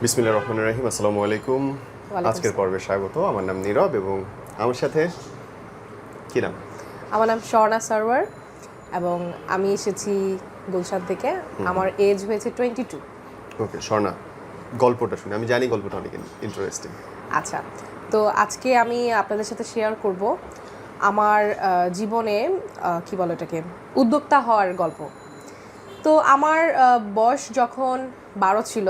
বিসমিল্লাহির রহমানির রহিম। আসসালামু আলাইকুম। আজকের পর্বে স্বাগত। আমার নাম নীরব এবং আমার সাথে কি নাম? আমার নাম স্বর্ণা সারওয়ার এবং আমি এসেছি গুলশান থেকে। আমার এজ হয়েছে 22। ওকে স্বর্ণা, গল্পটা শুনি। আমি জানি গল্পটা অনেক ইন্টারেস্টিং। আচ্ছা, তো আজকে আমি আপনাদের সাথে শেয়ার করব আমার জীবনে কি বলে এটাকে উদ্যোক্তা হওয়ার গল্প। তো আমার বয়স যখন 12 ছিল।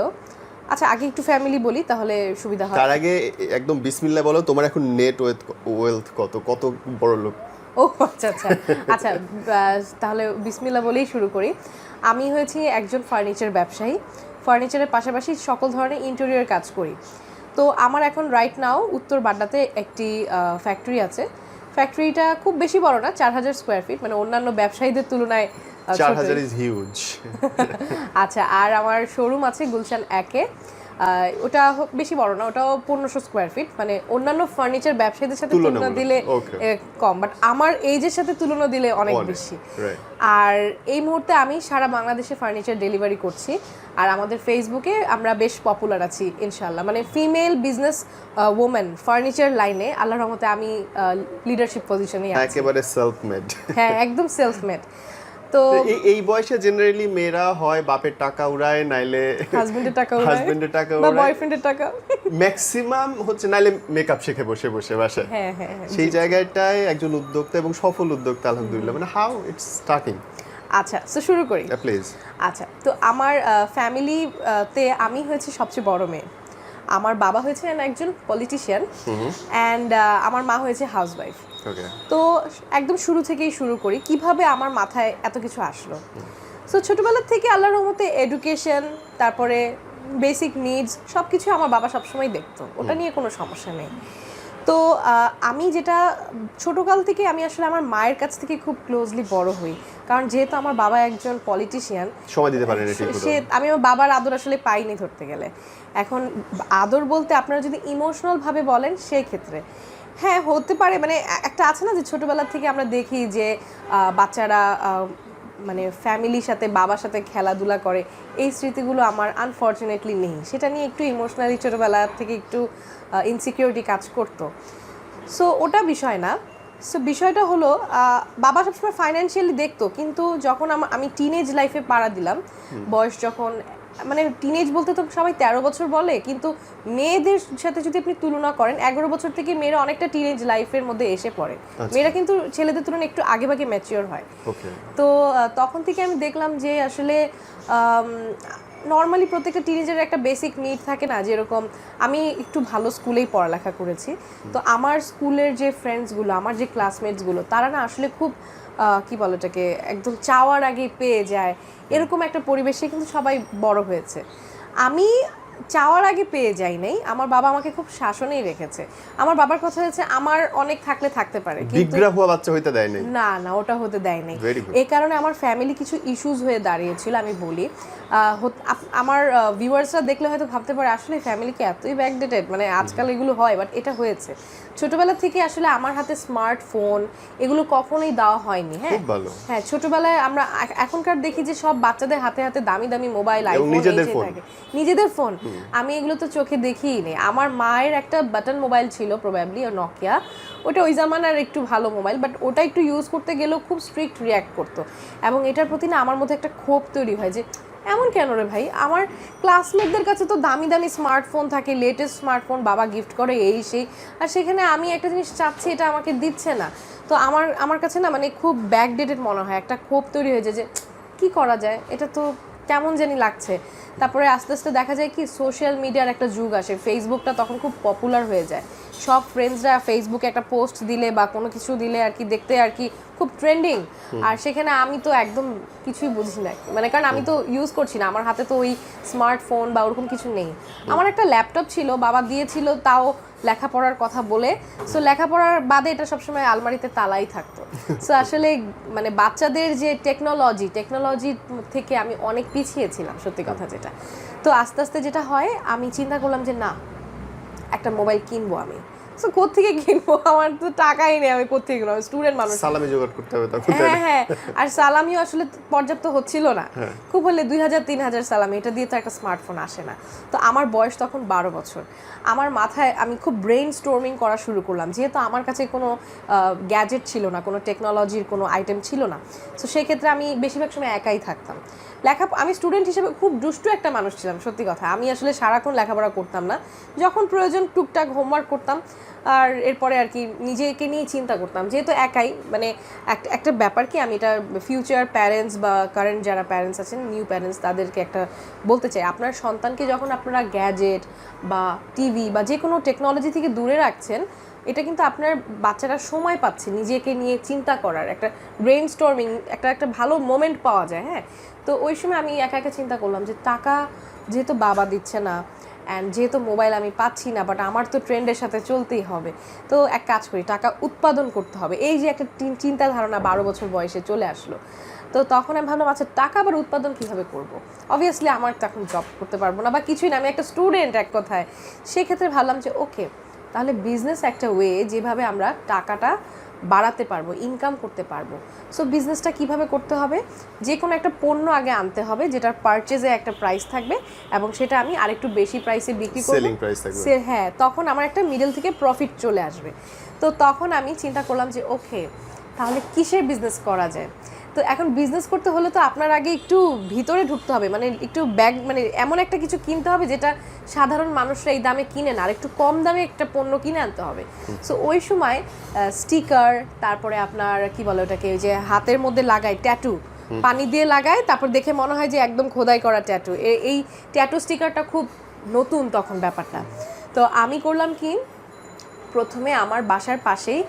আচ্ছা, আগে একটু ফ্যামিলি বলি তাহলে সুবিধা হয়। তার আগে একদম বিসমিল্লাহ বলো, তোমার এখন নেট ওয়েলথ কত? কত বড় লোক? ও আচ্ছা আচ্ছা আচ্ছা, তাহলে বিসমিল্লাহ বলেই শুরু করি। আমি হয়েছি একজন ফার্নিচার ব্যবসায়ী। ফার্নিচারের পাশাপাশি সকল ধরনের ইন্টেরিয়র কাজ করি। তো আমার এখন রাইট নাও উত্তর বাড্ডাতে একটি ফ্যাক্টরি আছে। ফ্যাক্টরিটা খুব বেশি বড় না, 4000 স্কোয়ার ফিট, মানে অন্যান্য ব্যবসায়ীদের তুলনায় 4000 ইজ হিউজ। আচ্ছা, আর আমার শোরুম আছে গুলশান 1-এ। ওটা বেশি বড় না, ওটাও 1500 স্কোয়ার ফিট, মানে অন্যান্য ফার্নিচার ব্যবসায়ীদের সাথে তুলনা দিলে কম, বাট আমার এইজের সাথে তুলনা দিলে অনেক বেশি। আর এই মুহূর্তে আমি সারা বাংলাদেশে ফার্নিচার ডেলিভারি করছি। আর আমাদের ফেসবুকে আমরা বেশ পপুলার আছি ইনশাল্লাহ, মানে ফিমেল বিজনেস ওমেন ফার্নিচার লাইনে আল্লাহর রহমতে আমি লিডারশিপ পজিশনে আছি। একেবারে সেলফ মেড। হ্যাঁ, একদম সেলফ মেড। তো এই বয়সে জেনারেলি মেয়েরা হয় বাপের টাকা উড়ায়, নাইলে হাজবেন্ডের টাকা উড়ায়, হাজবেন্ডের টাকা বা উড়ায়, বয়ফ্রেন্ডের টাকা, ম্যাক্সিমাম হচ্ছে নাইলে মেকআপ শিখে বসে বসে বাসায়। হ্যাঁ হ্যাঁ, সেই জায়গাটায় একজন উদ্যোক্তা এবং সফল উদ্যোক্তা আলহামদুলিল্লাহ, মানে হাউ ইটস স্টার্টিং। আচ্ছা, তো শুরু করি প্লিজ। আচ্ছা, তো আমার ফ্যামিলিতে আমি হয়েছি সবচেয়ে বড় মেয়ে। আমার বাবা হয়েছেন একজন পলিটিশিয়ান অ্যান্ড আমার মা হয়েছে হাউসওয়াইফ। তো একদম শুরু থেকেই শুরু করি কিভাবে আমার মাথায় এত কিছু আসলো। সো ছোটবেলা থেকে আল্লাহর রহমতে এডুকেশন, তারপরে বেসিক নিডস সব কিছু আমার বাবা সবসময় দেখতো, ওটা নিয়ে কোনো সমস্যা নেই। তো আমি যেটা ছোটকাল থেকে আমি আসলে আমার মায়ের কাছ থেকে খুব ক্লোজলি বড় হই, কারণ যেহেতু আমার বাবা একজন পলিটিশিয়ান, সময় দিতে পারেন সে আমি আমার বাবার আদর আসলে পাইনি ধরতে গেলে। এখন আদর বলতে আপনারা যদি ইমোশনাল ভাবে বলেন সেই ক্ষেত্রে হ্যাঁ হতে পারে, মানে একটা আছে না যে ছোটবেলা থেকে আমরা দেখি যে বাচ্চারা মানে ফ্যামিলির সাথে বাবার সাথে খেলাধুলা করে, এই স্মৃতিগুলো আমার আনফর্চুনেটলি নেই। সেটা নিয়ে একটু ইমোশনালি ছোটোবেলা থেকে একটু ইনসিকিউরিটি কাজ করতো। সো ওটা বিষয় না। সো বিষয়টা হলো বাবা সবসময় ফাইন্যান্সিয়ালি দেখতো, কিন্তু যখন আমি টিনেজ লাইফে পাড়া দিলাম, বয়স যখন মানে টিনেজ বলতে তো সবাই 13 বছর বলে, কিন্তু মেয়েদের সাথে যদি আপনি তুলনা করেন 11 বছর থেকে মেয়েরা অনেকটা টিনেজ লাইফের মধ্যে এসে পড়ে। মেয়েরা কিন্তু ছেলেদের তুলনায় একটু আগে ভাগে ম্যাচিওর হয়। তো তখন থেকে আমি দেখলাম যে আসলে নর্মালি প্রত্যেকটা টিনেজারের একটা বেসিক নিড থাকে না, যেরকম আমি একটু ভালো স্কুলেই পড়ালেখা করেছি। তো আমার স্কুলের যে ফ্রেন্ডসগুলো, আমার যে ক্লাসমেটসগুলো, তারা না আসলে খুব কি বলে এটাকে একদম চাওয়ার আগে পেয়ে যায় এরকম একটা পরিবেশে কিন্তু সবাই বড় হয়েছে। আমি চাওয়ার আগে পেয়ে যাই নাই, আমার বাবা আমাকে খুব শাসনেই রেখেছে। আমার বাবার কথা হচ্ছে আমার অনেক থাকলে থাকতে পারে, কিন্তু বাচ্চা হইতে দেয় নাই। না না, ওটা হতে দেয় নাই। এই কারণে আমার ফ্যামিলি কিছু ইস্যুস হয়ে দাঁড়িয়েছিল। আমি বলি আমার ভিউয়ার্সরা দেখলে হয়তো ভাবতে পারে আসলে ফ্যামিলি কি এতই ব্যাকডেটেড, মানে আজকাল এগুলো হয়, বাট এটা হয়েছে ছোটবেলা থেকে। আসলে আমার হাতে স্মার্টফোন এগুলো কখনোই দেওয়া হয়নি। হ্যাঁ হ্যাঁ, ছোটবেলায় আমরা এখনকার দেখি যে সব বাচ্চাদের হাতে হাতে দামি দামি মোবাইল, আইফোন থাকে, নিজেদের ফোন। আমি এগুলো তো চোখে দেখিই নেই। আমার মায়ের একটা বাটন মোবাইল ছিল, প্রবাবলি নকিয়া, ওটা ওই জামানার একটু ভালো মোবাইল, বাট ওটা একটু ইউজ করতে গেলেও খুব স্ট্রিক্ট রিয়াক্ট করতো। এবং এটার প্রতি না আমার মধ্যে একটা ক্ষোভ তৈরি হয় যে এমন কেন রে ভাই, আমার ক্লাসমেটদের কাছে তো দামি দামি স্মার্টফোন থাকে, লেটেস্ট স্মার্টফোন বাবা গিফট করে এই সেই, আর সেখানে আমি একটা জিনিস চাচ্ছি এটা আমাকে দিচ্ছে না। তো আমার কাছে না মানে খুব ব্যাকডেটেড মনে হয়, একটা ক্ষোভ তৈরি হয়ে যায় যে কি করা যায়, এটা তো কেমন জানি লাগছে। তারপরে আস্তে আস্তে দেখা যায় কি সোশ্যাল মিডিয়ার একটা যুগ আসে, ফেসবুকটা তখন খুব পপুলার হয়ে যায়। সব ফ্রেন্ডসরা ফেসবুকে একটা পোস্ট দিলে বা কোনো কিছু দিলে আর কি দেখতে আর কি খুব ট্রেন্ডিং, আর সেখানে আমি তো একদম কিছুই বুঝি না, মানে কারণ আমি তো ইউজ করছি না, আমার হাতে তো ওই স্মার্টফোন বা ওরকম কিছু নেই। আমার একটা ল্যাপটপ ছিল, বাবা দিয়েছিল, তাও লেখাপড়ার কথা বলে। সো লেখাপড়ার বাদে এটা সবসময় আলমারিতে তালাই থাকতো। সো আসলে মানে বাচ্চাদের যে টেকনোলজি থেকে আমি অনেক পিছিয়ে ছিলাম, সত্যি কথা যেটা। তো আস্তে আস্তে যেটা হয়, আমি চিন্তা করলাম যে না, একটা মোবাইল কিনবো আমি। তো কোত্থেকে কিনবো, আমার তো টাকাই নেই, আমি কোত্থেকে কিনবো, স্টুডেন্ট মানুষ। সালামি জোগাড় করতে হবে তখন। হ্যাঁ, আর সালামিও আসলে পর্যাপ্ত হচ্ছিল না, খুব হলে 2000-3000 সালামি, এটা দিয়ে তো একটা স্মার্টফোন আসে না। তো আমার বয়স তখন 12 বছর। আমার মাথায় আমি খুব ব্রেইন স্টর্মিং করা শুরু করলাম, যেহেতু আমার কাছে কোনো গ্যাজেট ছিল না, কোনো টেকনোলজির কোনো আইটেম ছিল না। তো সেক্ষেত্রে আমি বেশিরভাগ সময় একাই থাকতাম। আমি স্টুডেন্ট হিসেবে খুব দুষ্টু একটা মানুষ ছিলাম, সত্যি কথা। আমি আসলে সারাক্ষণ লেখাপড়া করতাম না, যখন প্রয়োজন টুকটাক হোমওয়ার্ক করতাম, আর এরপরে আর কি নিজেকে নিয়ে চিন্তা করতাম, যেহেতু একাই। মানে একটা ব্যাপার কি, আমি এটা ফিউচার প্যারেন্টস বা কারেন্ট যারা প্যারেন্টস আছেন, নিউ প্যারেন্টস, তাদেরকে একটা বলতে চাই, আপনার সন্তানকে যখন আপনারা গ্যাজেট বা টিভি বা যে কোনো টেকনোলজি থেকে দূরে রাখছেন, এটা কিন্তু আপনার বাচ্চারা সময় পাচ্ছে নিজেকে নিয়ে চিন্তা করার, একটা ব্রেইন স্টর্মিং, একটা ভালো মোমেন্ট পাওয়া যায়। হ্যাঁ, তো ওই সময় আমি একা একা চিন্তা করলাম যে টাকা যেহেতু বাবা দিচ্ছে না, অ্যান্ড যেহেতু মোবাইল আমি পাচ্ছি না, বাট আমার তো ট্রেন্ডের সাথে চলতেই হবে, তো এক কাজ করি, টাকা উৎপাদন করতে হবে। এই যে একটা চিন্তা ধারণা 12 বছর বয়সে চলে আসলো। তো তখন আমি ভাবলাম, আচ্ছা টাকা আবার উৎপাদন কীভাবে করব। অবভিয়াসলি আমার তখন জব করতে পারবো না বা কিছুই না, আমি একটা স্টুডেন্ট এক কথায়। সেক্ষেত্রে ভাবলাম যে ওকে, তাহলে বিজনেস একটা ওয়ে যেভাবে আমরা টাকাটা বাড়াতে পারবো, ইনকাম করতে পারবো। সো বিজনেসটা কিভাবে করতে হবে, যে কোনো একটা পণ্য আগে আনতে হবে যেটার পারচেজে একটা প্রাইস থাকবে, এবং সেটা আমি আরেকটু বেশি প্রাইসে বিক্রি করব। হ্যাঁ, তখন আমার একটা মিডল থেকে প্রফিট চলে আসবে। তো তখন আমি চিন্তা করলাম যে ওকে, তাহলে কিসের বিজনেস করা যায়। তো এখন বিজনেস করতে হলে তো আপনার আগে একটু ভিতরে ঢুকতে হবে, মানে একটু মানে এমন একটা কিছু কিনতে হবে যেটা সাধারণ মানুষরা এই দামে কিনে না, আর একটু কম দামে একটা পণ্য কিনে আনতে হবে। সো ওই সময় স্টিকার, তারপরে আপনার কি বলে ওটাকে, ওই যে হাতের মধ্যে লাগায় ট্যাটু, পানি দিয়ে লাগায়, তারপর দেখে মনে হয় যে একদম খোদাই করা ট্যাটু, এই ট্যাটু স্টিকারটা খুব নতুন তখন ব্যাপারটা। তো আমি করলাম কি, প্রথমে আমার বাসার পাশেই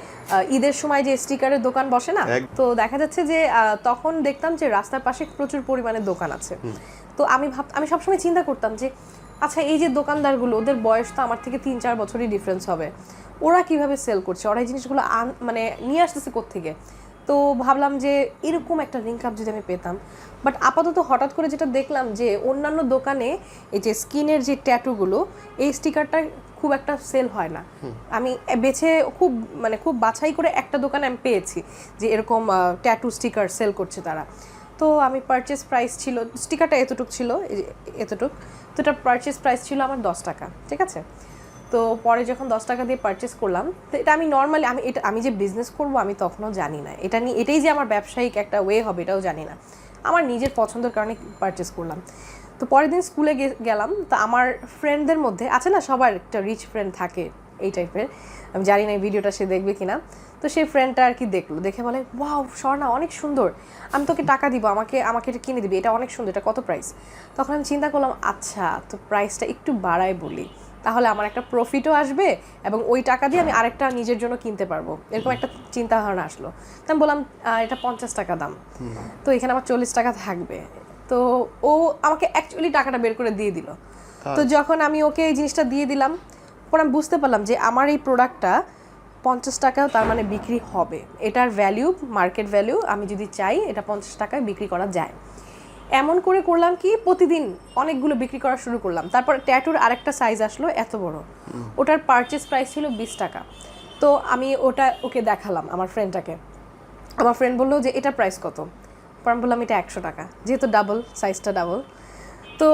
ঈদের সময় যে স্টিকারের দোকান বসে না, তো দেখা যাচ্ছে যে তখন দেখতাম যে রাস্তার পাশে প্রচুর পরিমাণে দোকান আছে। তো আমি সবসময় চিন্তা করতাম যে আচ্ছা, এই যে দোকানদারগুলো, ওদের বয়স তো আমার থেকে 3-4 বছরই ডিফারেন্স হবে, ওরা কিভাবে সেল করছে, ওরা এই জিনিসগুলো মানে নিয়ে আসতেছে কোত্থেকে। তো ভাবলাম যে এরকম একটা লিঙ্ক আপ যদি আমি পেতাম। বাট আপাতত হঠাৎ করে যেটা দেখলাম যে অন্যান্য দোকানে এই যে স্কিনের যে ট্যাটুগুলো, এই স্টিকারটা খুব একটা সেল হয় না। আমি খুব বাছাই করে একটা দোকানে আমি পেয়েছি যে এরকম ট্যাটু স্টিকার সেল করছে তারা। তো আমি পারচেস প্রাইস ছিল, স্টিকারটা এতটুক ছিল, এতটুক, তো এটা পারচেস প্রাইস ছিল আমার 10 টাকা, ঠিক আছে। তো পরে যখন 10 টাকা দিয়ে পারচেস করলাম, তো এটা আমি নর্মালি, আমি যে বিজনেস করব আমি তখনও জানি না, এটাই যে আমার ব্যবসায়িক একটা ওয়ে হবে এটাও জানি না, আমার নিজের পছন্দের কারণে পারচেস করলাম। তো পরের দিন স্কুলে গেলাম, তো আমার ফ্রেন্ডদের মধ্যে আছে না, সবার একটা রিচ ফ্রেন্ড থাকে এই টাইপের, আমি জানি না এই ভিডিওটা সে দেখবে কিনা। তো সেই ফ্রেন্ডটা আর কি দেখলো, দেখে বলে ওয়াও স্বর্ণা অনেক সুন্দর, আমি তোকে টাকা দিব, আমাকে এটা কিনে দিবি, এটা অনেক সুন্দর, এটা কত প্রাইস। তখন আমি চিন্তা করলাম, আচ্ছা তো প্রাইসটা একটু বাড়ায় বলি, তাহলে আমার একটা প্রফিটও আসবে এবং ওই টাকা দিয়ে আমি আরেকটা নিজের জন্য কিনতে পারবো, এরকম একটা চিন্তা ধারণা আসলো। তো আমি বললাম এটা 50 টাকা দাম, তো এখানে আমার 40 টাকা থাকবে। তো ও আমাকে অ্যাকচুয়ালি টাকাটা বের করে দিয়ে দিল। তো যখন আমি ওকে এই জিনিসটা দিয়ে দিলাম, পরে আমি বুঝতে পারলাম যে আমার এই প্রোডাক্টটা 50 টাকাও তার মানে বিক্রি হবে, এটার ভ্যালু, মার্কেট ভ্যালু, আমি যদি চাই এটা 50 টাকায় বিক্রি করা যায়। এমন করে করলাম কি, প্রতিদিন অনেকগুলো বিক্রি করা শুরু করলাম। তারপর ট্যাটুর আরেকটা সাইজ আসলো এত বড়, ওটার পারচেস প্রাইস ছিল 20 টাকা। তো আমি ওকে দেখালাম আমার ফ্রেন্ডটাকে, আমার ফ্রেন্ড বললো যে এটার প্রাইস কত, পর আমি বললাম এটা 100 টাকা, যেহেতু ডাবল, সাইজটা ডাবল। তো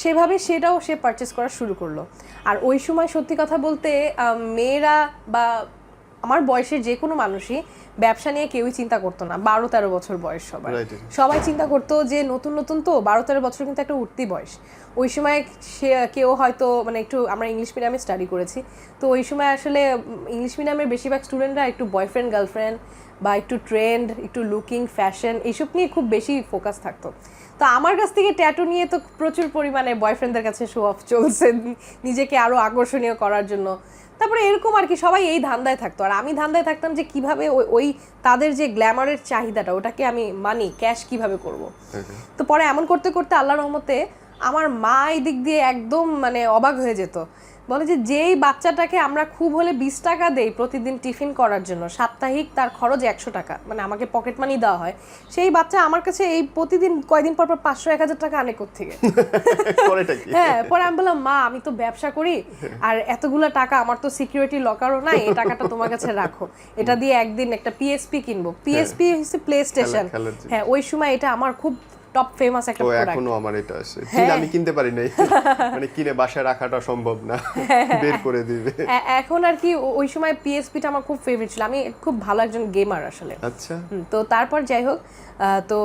সেভাবে সেটাও সে পারচেস করা শুরু করলো। আর ওই সময় সত্যি কথা বলতে মেয়েরা বা আমার বয়সের যে কোনো মানুষই ব্যবসা নিয়ে কেউই চিন্তা করতো না। 12-13 বছর বয়স সবাই চিন্তা করতো যে নতুন নতুন তো 12-13 বছর কিন্তু একটা উঠতি বয়স। ওই সময় কেউ হয়তো মানে একটু, আমরা ইংলিশ মিডিয়ামে স্টাডি করেছি, তো ওই সময় আসলে ইংলিশ মিডিয়ামের বেশিরভাগ স্টুডেন্টরা একটু বয়ফ্রেন্ড গার্লফ্রেন্ড বা একটু ট্রেন্ড, একটু লুকিং, ফ্যাশন, এইসব নিয়ে খুব বেশি ফোকাস থাকতো। তো আমার কাছ থেকে ট্যাটু নিয়ে তো প্রচুর পরিমাণে বয়ফ্রেন্ডদের কাছে শো অফ চলছে, নিজেকে আরও আকর্ষণীয় করার জন্য। তারপরে এরকম আর কি, সবাই এই ধান্দায় থাকতো, আর আমি ধান্দায় থাকতাম যে কিভাবে ওই তাদের যে গ্ল্যামারের চাহিদাটা, ওটাকে আমি ক্যাশ কিভাবে করব। তো পরে এমন করতে করতে আল্লাহর রহমতে আমার মা এই দিক দিয়ে একদম মানে অবাক হয়ে যেত, বলে যে যেই বাচ্চাটাকে আমরা খুব হলে 20 টাকা দেই প্রতিদিন টিফিন করার জন্য, সাপ্তাহিক তার খরচ 100 টাকা, মানে আমাকে পকেট মানি দেওয়া হয়, সেই বাচ্চা আমার কাছে এই প্রতিদিন কয়দিন পর পর 500-1000 টাকা আনে কোত্থেকে। হ্যাঁ, পরে আমি বললাম মা আমি তো ব্যবসা করি, আর এতগুলো টাকা আমার তো সিকিউরিটি লকারও নাই, এই টাকাটা তোমার কাছে রাখো, এটা দিয়ে একদিন একটা পিএসপি কিনবো। পিএসপি হচ্ছে প্লে স্টেশন। হ্যাঁ, ওই সময় এটা আমার খুব টপ ফেমাস একটা প্রোডাক্ট। এখনো আমার এটা আছে, কিন্তু আমি কিনতে পারি নাই, মানে কিনে বাসায় রাখাটা সম্ভব না, বের করে দিবে। এখন আর কি ওই সময় পিএসপিটা আমার খুব ফেভারিট ছিল, আমি খুব ভালো একজন গেমার আসলে। আচ্ছা। তো তারপর যাই হোক, তো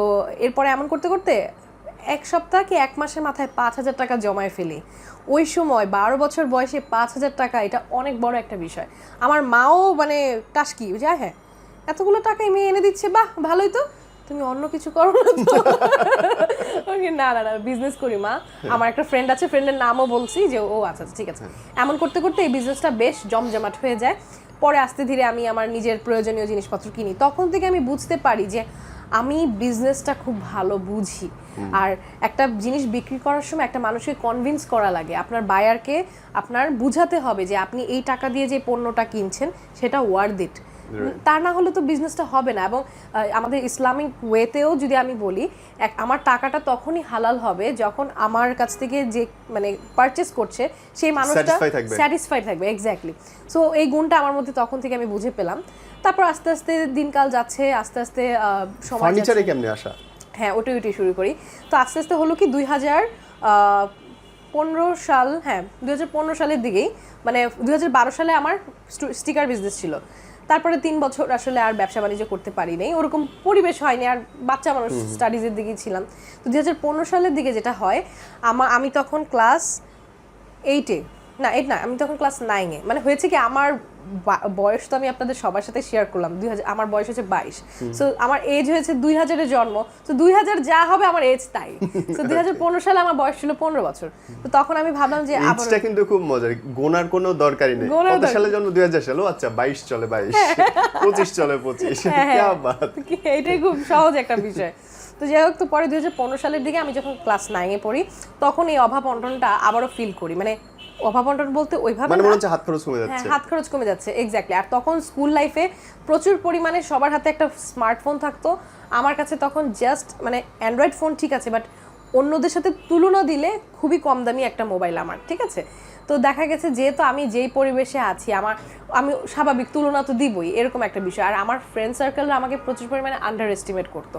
এরপরে এমন করতে করতে এক সপ্তাহ কি 1 মাসের মাথায় 5000 টাকা জমায় ফেলি। ওই সময় 12 বছর বয়সে 5000 টাকা এটা অনেক বড় একটা বিষয়। আমার মাও মানে টাসকি যে হ্যাঁ এতগুলো টাকা মেয়ে এনে দিচ্ছে, বাহ ভালোই তো, তুমি অন্য কিছু করো না তো? না না না, বিজনেস করি মা। আমার একটা ফ্রেন্ড আছে, ফ্রেন্ডের নামও বলছি যে ও আচ্ছা ঠিক আছে। এমন করতে করতে এই বিজনেসটা বেশ জমজমাট হয়ে যায়। পরে আস্তে ধীরে আমি আমার নিজের প্রয়োজনীয় জিনিসপত্র কিনি। তখন থেকে আমি বুঝতে পারি যে আমি বিজনেসটা খুব ভালো বুঝি। আর একটা জিনিস বিক্রি করার সময় একটা মানুষকে কনভিন্স করা লাগে, আপনার বায়ারকে আপনার বুঝাতে হবে যে আপনি এই টাকা দিয়ে যে পণ্যটা কিনছেন সেটা ওয়ার্থ ইট, তা না হলে তো বিজনেসটা হবে না। এবং আমাদের ইসলামিক ওয়েতেও যদি আমি বলি, আমার টাকাটা তখনই হালাল হবে যখন আমার কাছ থেকে যে মানে পারচেস করছে সেই মানুষটা স্যাটিসফাইড থাকবে। এক্স্যাক্টলি। সো এই গুণটা আমার মধ্যে তখন থেকে আমি বুঝে পেলাম। তারপর আস্তে আস্তে দিনকাল যাচ্ছে, আস্তে আস্তে সময় ফার্নিচারে কেমনে আসা? হ্যাঁ, ওটাই শুরু করি। তো আস্তে আস্তে হলো কি 2015 সাল, হ্যাঁ 2015 সালের দিকেই, মানে 2012 সালে আমার স্টিকার বিজনেস ছিল। তারপরে 3 বছর আসলে আর ব্যবসা বাণিজ্য করতে পারি নাই, ওরকম পরিবেশ হয়নি, আর বাচ্চা মানুষ স্টাডিজের দিকেই ছিলাম। তো 2015 সালের দিকে যেটা হয়, আমি তখন ক্লাস 8-এ, না 8 না, আমি তখন ক্লাস 9-এ। মানে হয়েছে কি আমার বয়স তো আমি আপনাদের সবার সাথে শেয়ার করলাম, আমার বয়স হচ্ছে 22। সো আমার এজ হয়েছে 2000-এ জন্ম, তো 2000 যা হবে আমার এজ তাই। তো 2015 সালে আমার বয়স ছিল 15 বছর। তো তখন আমি ভাবলাম যে এজটা কিন্তু খুব মজার, গোনার কোনো দরকারই নেই। কত সালে জন্ম? 2000 সালে। আচ্ছা 22 চলে 22, 25 চলে 25, কি বাত। এটাই খুব সহজ একটা বিষয়। তো যাই হোক, তো পরে 2015 সালের দিকে আমি যখন ক্লাস 9-এ পড়ি, তখন এই অভাব অনটনটা আবারও ফিল করি। মানে অভাব অনটন বলতে ওইভাবে মানে মনে হচ্ছে হাত খরচ কমে যাচ্ছে। হ্যাঁ, হাত খরচ কমে যাচ্ছে, এক্স্যাক্টলি। আর তখন স্কুল লাইফে প্রচুর পরিমাণে সবার হাতে একটা স্মার্টফোন থাকতো, আমার কাছে তখন জাস্ট মানে অ্যান্ড্রয়েড ফোন ঠিক আছে, বাট অন্যদের সাথে তুলনা দিলে খুবই কম দামি একটা মোবাইল আমার, ঠিক আছে। তো দেখা গেছে যেহেতু আমি যেই পরিবেশে আছি, আমি স্বাভাবিক তুলনা তো দিবই, এরকম একটা বিষয়। আর আমার ফ্রেন্ড সার্কেলরা আমাকে প্রচুর পরিমাণে আন্ডার এস্টিমেট করতো।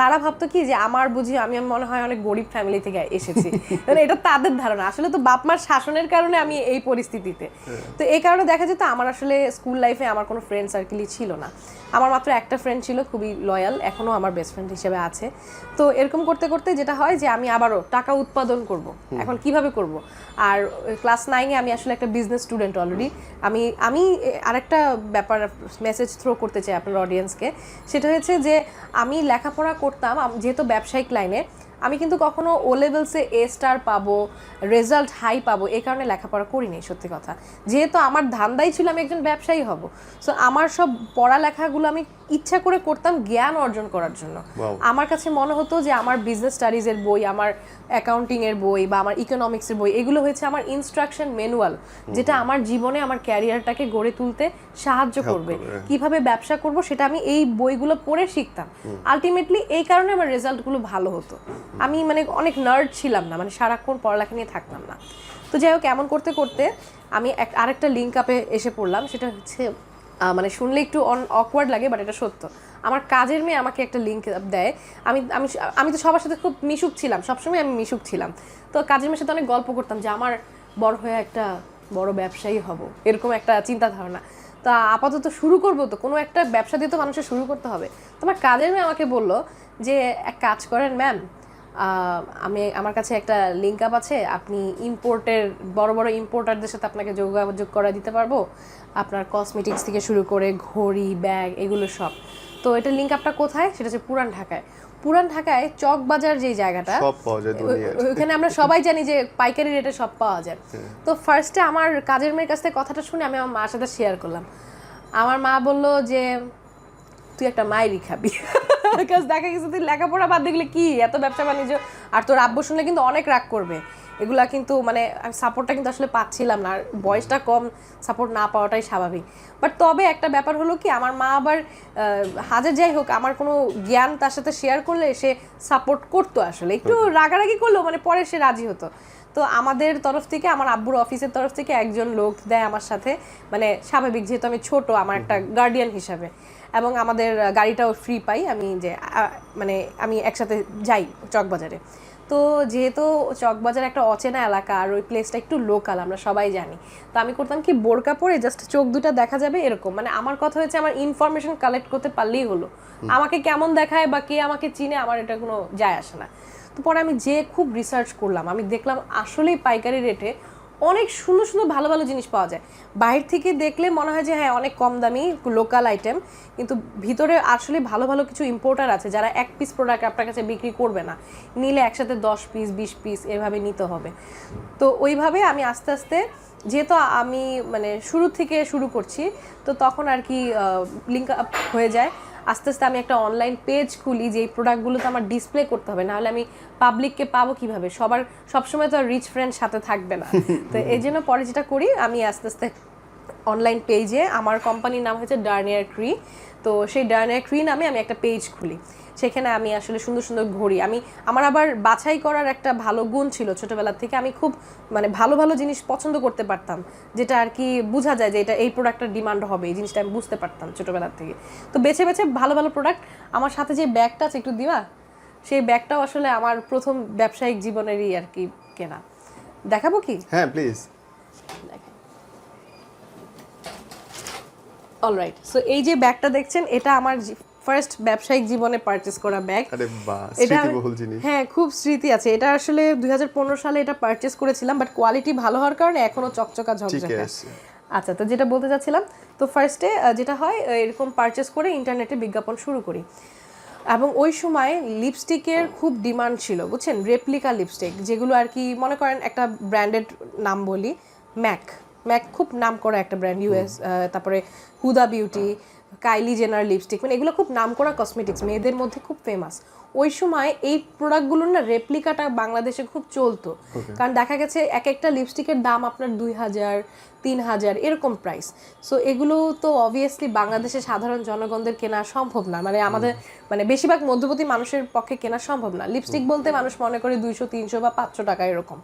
তারা ভাবতো কি যে আমার বুঝি আমি মনে হয় অনেক গরিব ফ্যামিলি থেকে এসেছি, মানে এটা তাদের ধারণা। আসলে তো বাপ মার শাসনের কারণে আমি এই পরিস্থিতিতে। তো এই কারণে দেখা যেত আমার আসলে স্কুল লাইফে আমার কোনো ফ্রেন্ড সার্কেলই ছিল না। আমার মাত্র একটা ফ্রেন্ড ছিল, খুবই লয়াল, এখনও আমার বেস্ট ফ্রেন্ড হিসেবে আছে। তো এরকম করতে করতে যেটা হয় যে আমি আবারও টাকা উৎপাদন করব। এখন কিভাবে করব? আর ক্লাস 9-এ আমি আসলে একটা বিজনেস স্টুডেন্ট অলরেডি। আমি আরেকটা ব্যাপার মেসেজ থ্রো করতে চাই আপনার অডিয়েন্সকে, সেটা হচ্ছে যে আমি লেখাপড়া করতাম যেহেতু ব্যবসায়িক লাইনে, আমি কিন্তু কখনো ও লেভেলসে এ স্টার পাবো, রেজাল্ট হাই পাবো এই কারণে লেখাপড়া করিনি, সত্যি কথা। যেহেতু আমার ধান্দাই ছিল আমি একজন ব্যবসায়ী হব, সো আমার সব পড়ালেখাগুলো আমি ইচ্ছা করে করতাম জ্ঞান অর্জন করার জন্য। আমার কাছে মনে হতো যে আমার বিজনেস স্টাডিজের বই, আমার অ্যাকাউন্টিংয়ের বই বা আমার ইকোনমিক্সের বই, এগুলো হয়েছে আমার ইনস্ট্রাকশন ম্যানুয়াল, যেটা আমার জীবনে আমার ক্যারিয়ারটাকে গড়ে তুলতে সাহায্য করবে। কিভাবে ব্যবসা করব সেটা আমি এই বইগুলো পড়ে শিখতাম। আলটিমেটলি এই কারণে আমার রেজাল্টগুলো ভালো হতো। আমি মানে অনেক নার্ড ছিলাম না, মানে সারাক্ষণ পড়ালেখা নিয়ে থাকতাম না। তো যাই হোক, এমন করতে করতে আমি আরেকটা লিঙ্ক আপে এসে পড়লাম, সেটা হচ্ছে মানে শুনলে একটু অকওয়ার্ড লাগে, বাট এটা সত্য। আমার কাজের মেয়ে আমাকে একটা লিঙ্ক দেয়। আমি আমি আমি তো সবার সাথে খুব মিশুক ছিলাম, সবসময় আমি মিশুক ছিলাম। তো কাজের মেয়ের সাথে অনেক গল্প করতাম যে আমার বড় হয়ে একটা বড় ব্যবসায়ী হব, এরকম একটা চিন্তা ধারণা। তা আপাতত শুরু করবো, তো কোনো একটা ব্যবসা দিয়ে তো মানুষের শুরু করতে হবে। তোমার কাজের মেয়ে আমাকে বললো যে এক কাজ করেন ম্যাম, আমার কাছে একটা লিঙ্ক আপ আছে, আপনি ইম্পোর্টের বড় বড় ইম্পোর্টারদের সাথে আপনাকে যোগাযোগ করা দিতে পারবো, আপনার কসমেটিক্স থেকে শুরু করে ঘড়ি, ব্যাগ, এগুলো সব। তো এটা লিঙ্ক আপটা কোথায়? সেটা হচ্ছে পুরান ঢাকায়। পুরান ঢাকায় চক বাজার যেই জায়গাটা, ওখানে আমরা সবাই জানি যে পাইকারি রেটে সব পাওয়া যায়। তো ফার্স্টে আমার কাজের মেয়ের কাছ থেকে কথাটা শুনে আমি আমার মার সাথে শেয়ার করলাম। আমার মা বলল যে তুই একটা মায়েরই খাবি। বিকজ দেখা গেছে তুই লেখাপড়া বাদ দেখলে কি এত ব্যবসা বাণিজ্য, আর তোর আব্বু শুনলে কিন্তু অনেক রাগ করবে। এগুলা কিন্তু মানে সাপোর্টটা কিন্তু আসলে পাচ্ছিলাম না, আর বয়সটা কম, সাপোর্ট না পাওয়াটাই স্বাভাবিক। বাট তবে একটা ব্যাপার হলো কি, আমার মা আবার হাজার যাই হোক আমার কোনো জ্ঞান তার সাথে শেয়ার করলে সে সাপোর্ট করতো, আসলে একটু রাগারাগি করলেও মানে পরে সে রাজি হতো। তো আমাদের তরফ থেকে, আমার আব্বুর অফিসের তরফ থেকে একজন লোক দেয় আমার সাথে, মানে স্বাভাবিক যেহেতু আমি ছোট, আমার একটা গার্ডিয়ান হিসাবে, এবং আমাদের গাড়িটাও ফ্রি পাই আমি, যে মানে আমি একসাথে যাই চকবাজারে। তো যেহেতু চকবাজার একটা অচেনা এলাকা আর ওই প্লেসটা একটু লোকাল, আমরা সবাই জানি, তো আমি করতাম কি বোরকা পরে জাস্ট চোখ দুটা দেখা যাবে এরকম, মানে আমার কথা হচ্ছে আমার ইনফরমেশন কালেক্ট করতে পারলেই হলো, আমাকে কেমন দেখায় বা কে আমাকে চিনে আমার এটা কোনো যায় আসে না। তো পরে আমি যে খুব রিসার্চ করলাম, আমি দেখলাম আসলেই পাইকারি রেটে অনেক সুন্দর সুন্দর ভালো ভালো জিনিস পাওয়া যায়। বাইরে থেকে দেখলে মনে হয় যে হ্যাঁ অনেক কম দামি লোকাল আইটেম, কিন্তু ভিতরে আসলে ভালো ভালো কিছু ইম্পোর্টার আছে যারা এক পিস প্রোডাক্ট আপনার কাছে বিক্রি করবে না, নিলে একসাথে 10 পিস 20 পিস এভাবে নিতে হবে। তো ওইভাবে আমি আস্তে আস্তে, যেহেতু আমি মানে শুরু থেকে শুরু করছি, তো তখন আর কি লিঙ্ক আপ হয়ে যায়। আস্তে আস্তে আমি একটা অনলাইন পেজ খুলি যে এই প্রোডাক্টগুলো তো আমার ডিসপ্লে করতে হবে, নাহলে আমি পাবলিককে পাবো কিভাবে, সবসময় তো রিচ ফ্রেন্ড সাথে থাকবে না। তো এই জন্য পরে যেটা করি, আমি আস্তে আস্তে অনলাইন পেজে, আমার কোম্পানির নাম হচ্ছে ডার্নিয়ার ক্রি, তো সেই ডার্নিয়ার ক্রি নামে আমি একটা পেজ খুলি। সেখানে আমি আসলে সুন্দর সুন্দর ঘড়ি, আমার আবার বাছাই করার একটা ভালো গুণ ছিল ছোটবেলা থেকে, আমি খুব মানে ভালো ভালো জিনিস পছন্দ করতে পারতাম, যেটা আর কি বোঝা যায় যে এটা এই প্রোডাক্টটার ডিমান্ড হবে, এই জিনিসটা আমি বুঝতে পারতাম ছোটবেলা থেকে। তো বেছে বেছে ভালো ভালো প্রোডাক্ট, আমার সাথে যে ব্যাগটা আছে একটু দিবা, সেই ব্যাগটাও আসলে আমার প্রথম ব্যবসায়িক জীবনেরই আর কি কেনা। দেখাবো কি? হ্যাঁ প্লিজ। অলরাইট, সো এই যে ব্যাগটা দেখছেন, এটা আমার ফার্স্ট ব্যবসায়িক জীবনে পারচেজ করা ব্যাগ। আরে বাহ, স্মৃতিবহুল জিনিস। হ্যাঁ, খুব স্মৃতি আছে। এটা আসলে 2015 সালে এটা পারচেজ করেছিলাম, বাট কোয়ালিটি ভালো হওয়ার কারণে এখনো চকচকা ঝকঝকে। আচ্ছা, তো যেটা বলতে চাচ্ছিলাম, তো ফার্স্টে যেটা হয় এরকম পারচেজ করে ইন্টারনেটে বিজ্ঞাপন শুরু করি, এবং ওই সময় লিপস্টিকের খুব ডিমান্ড ছিল, বুঝছেন, রেপ্লিকা লিপস্টিক, যেগুলো আর কি মনে করেন একটা ব্র্যান্ডেড নাম বলি, ম্যাক খুব নাম করা একটা ব্র্যান্ড, ইউএস, তারপরে হুদা বিউটি, কাইলি জেনার লিপস্টিক, মানে এগুলো খুব নাম করা কসমেটিক্স, মেয়েদের মধ্যে খুব ফেমাস। ওই সময় এই প্রোডাক্টগুলোর না রেপ্লিকাটা বাংলাদেশে খুব চলতো, কারণ দেখা গেছে এক একটা লিপস্টিকের দাম আপনার 2000 3000 এরকম প্রাইস। সো এগুলো তো অবভিয়াসলি বাংলাদেশে সাধারণ জনগণদের কেনা সম্ভব না, মানে আমাদের মানে বেশিরভাগ মধ্যবিত্ত মানুষের পক্ষে কেনা সম্ভব না। লিপস্টিক বলতে মানুষ মনে করে 200 300 বা 500 টাকা এরকম।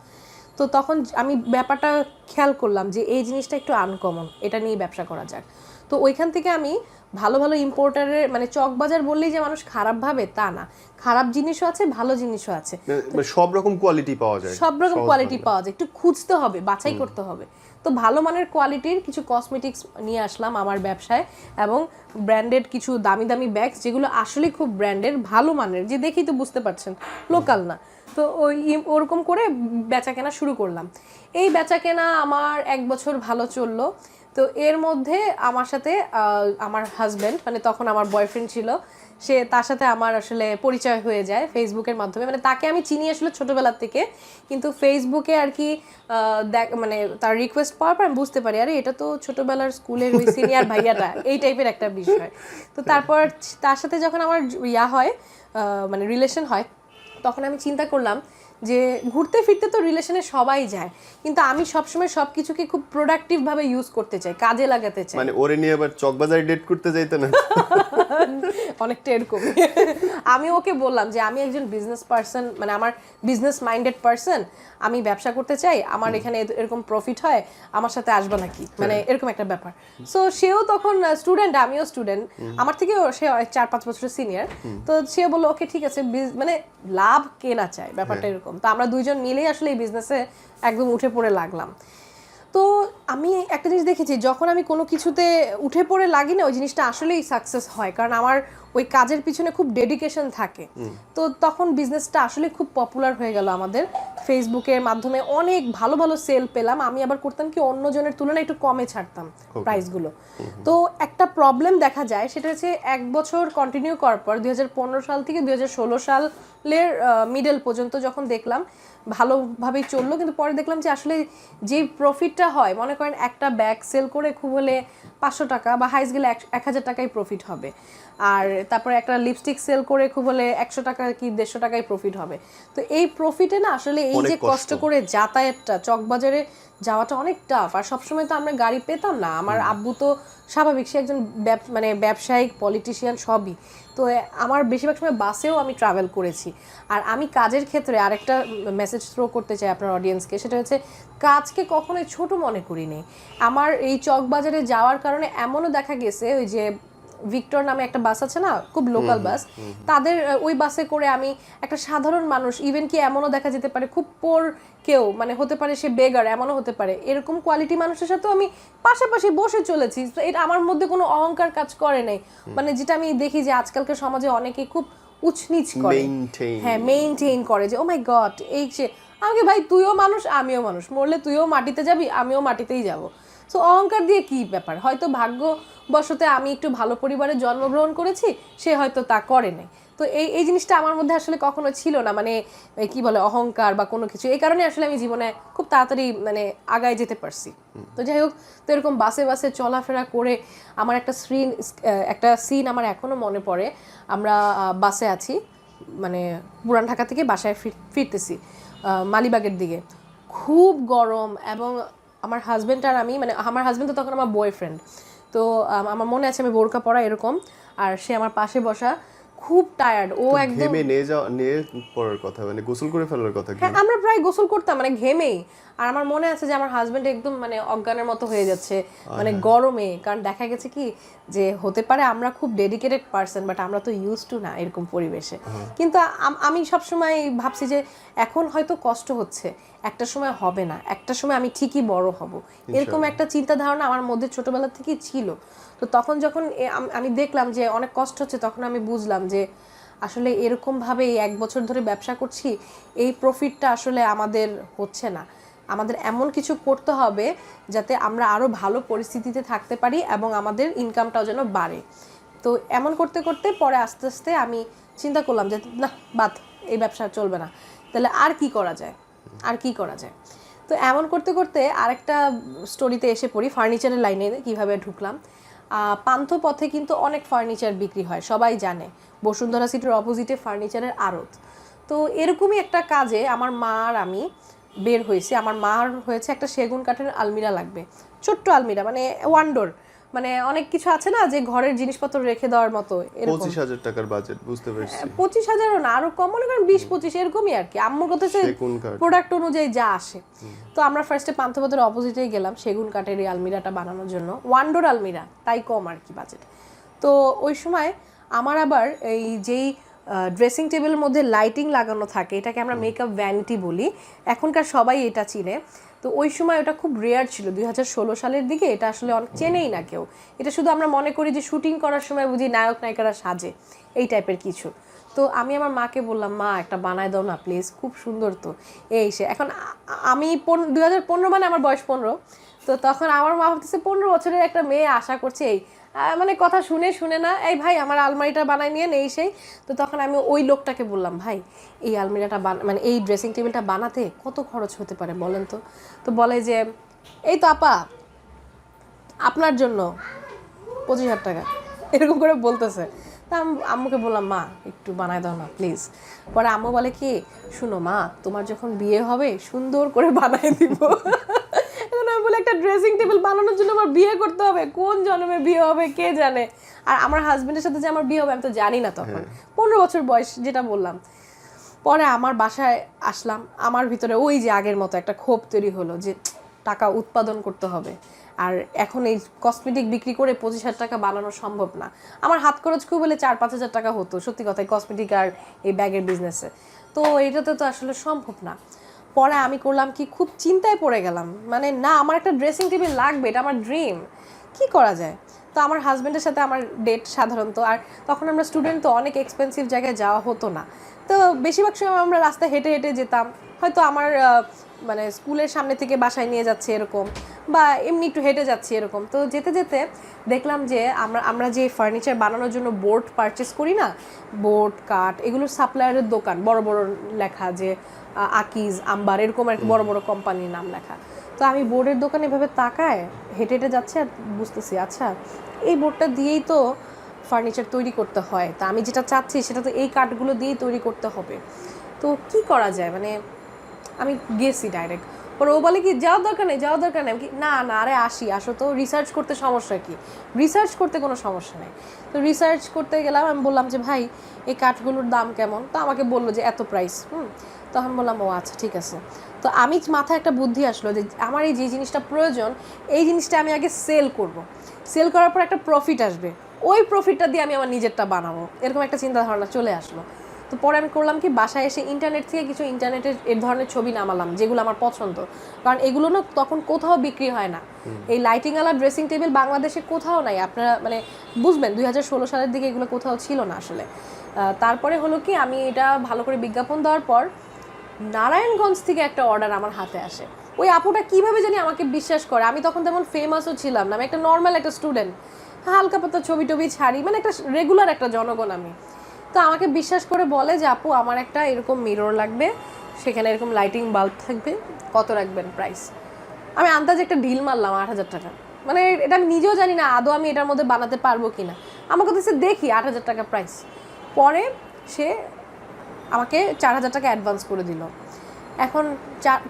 তো তখন আমি ব্যাপারটা খেয়াল করলাম যে এই জিনিসটা একটু আনকমন, এটা নিয়ে ব্যবসা করা যাক। তো ওইখান থেকে আমি ভালো ভালো ইম্পোর্টারের, মানে চকবাজার বললেই যে মানুষ খারাপ ভাবে তা না, খারাপ জিনিসও আছে ভালো জিনিসও আছে, সব রকম কোয়ালিটি পাওয়া যায়, সব রকম কোয়ালিটি পাওয়া যায়, একটু খুঁজতে হবে, বাছাই করতে হবে। তো ভালো মানের কোয়ালিটির কিছু কসমেটিক্স নিয়ে আসলাম আমার ব্যবসায়, এবং ব্র্যান্ডেড কিছু দামি দামি ব্যাগস, যেগুলো আসলে খুব ব্র্যান্ডের ভালো মানের, যে দেখেই তো বুঝতে পারছেন লোকাল না। তো ওরকম করে বেচা কেনা শুরু করলাম। এই বেচা কেনা আমার 1 বছর ভালো চললো। তো এর মধ্যে আমার সাথে আমার হাজব্যান্ড, মানে তখন আমার বয়ফ্রেন্ড ছিল, তার সাথে আমার আসলে পরিচয় হয়ে যায় ফেসবুকের মাধ্যমে, মানে তাকে আমি চিনি আসলে ছোটবেলা থেকে, কিন্তু ফেসবুকে আর কি মানে তার রিকোয়েস্ট পাওয়ার পর আমি বুঝতে পারি আরে এটা তো ছোটবেলার স্কুলের ওই সিনিয়র ভাইয়াটা, এই টাইপের একটা বিষয়। তো তারপর তার সাথে যখন আমার হয় মানে রিলেশন হয়, তখন আমি চিন্তা করলাম যে ঘুরতে ফিরতে তো রিলেশনে সবাই যায়, কিন্তু আমি সবসময় সবকিছুকে খুব প্রোডাক্টিভ ভাবে ইউজ করতে চাই, কাজে লাগাতে চাই। মানে ওরে নিয়ে আবার চকবাজারে ডেট করতে যাইতে না? অনেকটা এরকম। আমি ওকে বললাম যে আমি একজন বিজনেস পার্সন, মানে আমার বিজনেস মাইন্ডেড পার্সন, আমি ব্যবসা করতে চাই, আমার এখানে এরকম প্রফিট হয়, আমার সাথে আসবে নাকি, মানে এরকম একটা ব্যাপার। সো সেও তখন স্টুডেন্ট, আমিও স্টুডেন্ট, আমার থেকেও সে 4-5 বছরের সিনিয়র। তো সে বললো ওকে ঠিক আছে, মানে লাভ কে না চায়, ব্যাপারটা এরকম। তো আমরা দুইজন মিলেই আসলে এই বিজনেসে একদম উঠে পড়ে লাগলাম। তো আমি একটা জিনিস দেখেছি, যখন আমি কোনো কিছুতে উঠে পড়ে লাগি না, ওই জিনিসটা আসলেই সাকসেস হয়, কারণ আমার ওই কাজের পিছনে খুব ডেডিকেশন থাকে। তো তখন বিজনেসটা আসলে খুব পপুলার হয়ে গেল আমাদের, ফেসবুকের মাধ্যমে অনেক ভালো ভালো সেল পেলাম। আমি আবার করতাম কি, অন্যজনের তুলনায় একটু কমে ছাড়তাম প্রাইসগুলো। তো একটা প্রবলেম দেখা যায়, সেটা হচ্ছে 1 বছর কন্টিনিউ করার পর 2015 সাল থেকে 2016 সালের মিডল পর্যন্ত যখন দেখলাম ভালোভাবেই চললো, কিন্তু পরে দেখলাম যে আসলে যে প্রফিটটা হয়, মনে করেন একটা ব্যাগ সেল করে খুব হলে 500 টাকা বা হাইস গেলে 1000 টাকাই প্রফিট হবে, আর তারপরে একটা লিপস্টিক সেল করে খুব হলে 100 টাকা কি 150 টাকাই প্রফিট হবে। তো এই প্রফিটে না আসলে এই যে কষ্ট করে যাতায়াতটা, চকবাজারে যাওয়াটা অনেক টাফ, আর সবসময় তো আমরা গাড়ি পেতাম না। আমার আব্বু তো স্বাভাবিক, সে একজন মানে ব্যবসায়িক, পলিটিশিয়ান সবই। তো আমার বেশিরভাগ সময় বাসেও আমি ট্রাভেল করেছি। আর আমি কাজের ক্ষেত্রে আরেকটা মেসেজ থ্রো করতে চাই আপনার অডিয়েন্সকে, সেটা হচ্ছে কাজকে কখনোই ছোট মনে করিনি। আমার এই চকবাজারে যাওয়ার কারণে এমনও দেখা গেছে, ওই যে ভিক্টর নামে একটা বাস আছে না, খুব লোকাল বাস, তাদের ওই বাসে করে আমি একটা সাধারণ মানুষ, ইভেন কি এমনও দেখা যেতে পারে খুব পোর কেউ, মানে হতে পারে সে বেগার, এমনও হতে পারে, এরকম কোয়ালিটি মানুষের সাথেও আমি পাশাপাশি বসে চলেছি। তো এটা আমার মধ্যে কোনো অহংকার কাজ করে নাই, মানে যেটা আমি দেখি যে আজকালকার সমাজে অনেকেই খুব উচনিচ করে, হ্যাঁ মেইনটেইন করে, যে ও মাই গড এই সে, আমাকে ভাই তুইও মানুষ আমিও মানুষ, মরলে তুইও মাটিতে যাবি আমিও মাটিতেই যাব। সো অহংকার দিয়ে কি ব্যাপার, হয়তো ভাগ্যবশতে আমি একটু ভালো পরিবারে জন্মগ্রহণ করেছি, সে হয়তো তা করে নাই। তো এই জিনিসটা আমার মধ্যে আসলে কখনো ছিল না, মানে কি বলে অহংকার বা কোনো কিছু। এই কারণে আসলে আমি জীবনে খুব তাড়াতাড়ি মানে আগায় যেতে পারছি। তো যাই হোক, তো এরকম বাসে বাসে চলাফেরা করে আমার একটা সিন আমার এখনো মনে পড়ে। আমরা বাসে আছি, মানে পুরান ঢাকা থেকে বাসায় ফিরতেছি মালিবাগের দিকে, খুব গরম, এবং আমার হাজব্যান্ড আর আমি, মানে আমার হাজব্যান্ড তো তখন আমার বয়ফ্রেন্ড, তো আমার মনে আছে আমি বোরকা পরা এরকম, আর সে আমার পাশে বসা, খুব টায়ার্ড, ও একদম ঘেমে নিয়ে পড়ার কথা, মানে গোসল করে ফেলার কথা। হ্যাঁ, আমরা প্রায় গোসল করতাম মানে ঘেমেই। আর আমার মনে আছে যে আমার হাজবেন্ড একদম মানে অজ্ঞানের মতো হয়ে যাচ্ছে মানে গরমে, কারণ দেখা গেছে কি যে হতে পারে আমরা খুব ডেডিকেটেড পারসন, বাট আমরা তো ইউজ টু না এরকম পরিবেশে। কিন্তু আমি সবসময় ভাবছি যে এখন হয়তো কষ্ট হচ্ছে, একটা সময় হবে না, একটা সময় আমি ঠিকই বড় হব, এরকম একটা চিন্তা ধারণা আমার মধ্যে ছোটবেলা থেকেই ছিল। তো তখন যখন আমি দেখলাম যে অনেক কষ্ট হচ্ছে, তখন আমি বুঝলাম যে আসলে এরকমভাবে 1 বছর ধরে ব্যবসা করছি, এই প্রফিটটা আসলে আমাদের হচ্ছে না। আমাদের এমন কিছু করতে হবে যাতে আমরা আরও ভালো পরিস্থিতিতে থাকতে পারি এবং আমাদের ইনকামটাও যেন বাড়ে। তো এমন করতে করতে পরে আস্তে আস্তে আমি চিন্তা করলাম যে না, বাদ, এই ব্যবসা চলবে না, তাহলে আর কি করা যায়, আর কি করা যায়। তো এমন করতে করতে আরেকটা স্টোরিতে এসে পড়ি, ফার্নিচারের লাইনে কীভাবে ঢুকলাম। পান্থপথে কিন্তু অনেক ফার্নিচার বিক্রি হয়, সবাই জানে, বসুন্ধরা সিটির অপোজিটে ফার্নিচারের আড়ত। তো এরকমই একটা কাজে আমার মা আর আমি বের হয়েছি। আমার মার হয়েছে একটা সেগুন কাঠের আলমিরা লাগবে, ছোট্ট আলমিরা, মানে ওয়ান্ডোর, মানে অনেক কিছু আছে না যে ঘরের জিনিসপত্র রেখে দেওয়ার মতো, এরকম 25,000 টাকার বাজেট, বুঝতে পারছি। 25,000ও না, আরো কম, মনে করেন 20-25 এরকমই আর কি, আম্মুর কথা প্রোডাক্ট অনুযায়ী যা আসে। তো আমরা ফার্স্টে পান্থপথের অপোজিটেই গেলাম সেগুন কাঠের এই আলমিরাটা বানানোর জন্য, ওয়ান্ডোর আলমিরা, তাই কম আর কি বাজেট। তো ওই সময় আমার আবার এই যেই ড্রেসিং টেবিলের মধ্যে লাইটিং লাগানো থাকে, এটাকে আমরা মেকআপ ভ্যানিটি বলি, এখনকার সবাই এটা চিনে। তো ওই সময় ওটা খুব রেয়ার ছিল, 2016 সালের দিকে, এটা আসলে অনেক চেনেই না কেউ। এটা শুধু আমরা মনে করি যে শুটিং করার সময় বুঝি নায়ক নায়িকারা সাজে, এই টাইপের কিছু। তো আমি আমার মাকে বললাম, মা একটা বানায় দাও না প্লিজ, খুব সুন্দর। তো এই সে এখন আমি 2015, মানে আমার বয়স 15, তো তখন আমার মা ভাবতেছে 15 বছরের একটা মেয়ে আশা করছে, এই মানে কথা শুনে শুনে না, এই ভাই আমার আলমারিটা বানায় নিয়ে নেই সেই। তো তখন আমি ওই লোকটাকে বললাম, ভাই এই আলমিরাটা মানে এই ড্রেসিং টেবিলটা বানাতে কত খরচ হতে পারে বলেন তো? তো বলে যে এই তো আপা আপনার জন্য 25,000 টাকা, এরকম করে বলতেছে। তা আম্মুকে বললাম, মা একটু বানায় দাও না প্লিজ। পরে আম্মু বলে কি, শুনো মা, তোমার যখন বিয়ে হবে সুন্দর করে বানায় দিব। এখন আমি বলি, একটা ড্রেসিং টেবিল বানানোর জন্য আমার বিয়ে করতে হবে? কোন জন্মে বিয়ে হবে কে জানে। আর আমার হাজবেন্ডের সাথে যে আমার বিয়ে হবে আমি তো জানি না তখন, 15 বছর বয়স, যেটা বললাম। পরে আমার বাসায় আসলাম, আমার ভিতরে ওই যে আগের মতো একটা ক্ষোভ তৈরি হলো যে টাকা উৎপাদন করতে হবে, আর এখন এই কসমেটিক বিক্রি করে 25,000 টাকা বানানো সম্ভব না। আমার হাত খরচ খুব বলে 4-5 হাজার টাকা হতো সত্যি কথা, কসমেটিক আর এই ব্যাগের বিজনেসে। তো এটাতে তো আসলে সম্ভব না। পরে আমি করলাম কি, খুব চিন্তায় পড়ে গেলাম, মানে না, আমার একটা ড্রেসিং টেবিল লাগবে, এটা আমার ড্রিম, কি করা যায়। তো আমার হাজব্যান্ডের সাথে আমার ডেট সাধারণত, আর তখন আমরা স্টুডেন্ট, তো অনেক এক্সপেন্সিভ জায়গায় যাওয়া হতো না। তো বেশিরভাগ সময় আমরা রাস্তায় হেঁটে হেঁটে যেতাম, হয়তো আমার মানে স্কুলের সামনে থেকে বাসায় নিয়ে যাচ্ছে এরকম, বা এমনি একটু হেঁটে যাচ্ছি এরকম। তো যেতে যেতে দেখলাম যে আমরা যে ফার্নিচার বানানোর জন্য বোর্ড পারচেস করি না, বোর্ড কাঠ, এগুলোর সাপ্লায়ারের দোকান, বড় বড় লেখা যে আকিজ, আম্বার, এরকম একটা বড় বড় কোম্পানির নাম লেখা। তো আমি বোর্ডের দোকানে এভাবে তাকায় হেঁটে হেঁটে যাচ্ছে আর বুঝতেছি আচ্ছা এই বোর্ডটা দিয়েই তো ফার্নিচার তৈরি করতে হয়, তা আমি যেটা চাচ্ছি সেটা তো এই কাঠগুলো দিয়েই তৈরি করতে হবে, তো কি করা যায়। মানে আমি গেছি ডাইরেক্ট, পরে ও বলে কি যাওয়ার দরকার নেই যাওয়ার দরকার নেই, না না আরে আসো তো, রিসার্চ করতে সমস্যা কি, রিসার্চ করতে কোনো সমস্যা নেই। তো রিসার্চ করতে গেলাম, আমি বললাম যে ভাই এই কাঠগুলোর দাম কেমন, তো আমাকে বললো যে এত প্রাইস। তখন বললাম ও আচ্ছা ঠিক আছে। তো আমি মাথায় একটা বুদ্ধি আসলো যে আমার এই যে জিনিসটা প্রয়োজন এই জিনিসটা আমি আগে সেল করব, সেল করার পর একটা প্রফিট আসবে, ওই প্রফিটটা দিয়ে আমি আমার নিজেরটা বানাবো, এরকম একটা চিন্তা ধারণা চলে আসলো। তো পরে আমি করলাম কি বাসায় এসে ইন্টারনেট থেকে কিছু ইন্টারনেটের এর ধরনের ছবি নামালাম যেগুলো আমার পছন্দ, কারণ এগুলো না তখন কোথাও বিক্রি হয় না। এই লাইটিংওয়ালা ড্রেসিং টেবিল বাংলাদেশে কোথাও নাই, আপনারা মানে বুঝবেন 2016 সালের দিকে এগুলো কোথাও ছিল না আসলে। তারপরে হলো কি আমি এটা ভালো করে বিজ্ঞাপন দেওয়ার পর নারায়ণগঞ্জ থেকে একটা অর্ডার আমার হাতে আসে। ওই আপুটা কিভাবে জানি আমাকে বিশ্বাস করে, আমি তখন তেমন ফেমাসও ছিলাম না, আমি একটা নর্মাল একটা স্টুডেন্ট, হালকা পাতলা ছবি টবি ছাড়ি, মানে একটা রেগুলার একটা জনগণ আমি। তো আমাকে বিশ্বাস করে বলে যে আপু আমার একটা এরকম মিরর লাগবে, সেখানে এরকম লাইটিং বাল্ব থাকবে, কত রাখবেন প্রাইস। আমি আন্দাজে একটা ঢিল মারলাম 8,000 টাকা, মানে এটা আমি নিজেও জানি না আদৌ আমি এটার মধ্যে বানাতে পারবো কিনা। আমাকে কাছে দেখি 8,000 টাকা প্রাইস। পরে সে আমাকে 4,000 টাকা অ্যাডভান্স করে দিল। এখন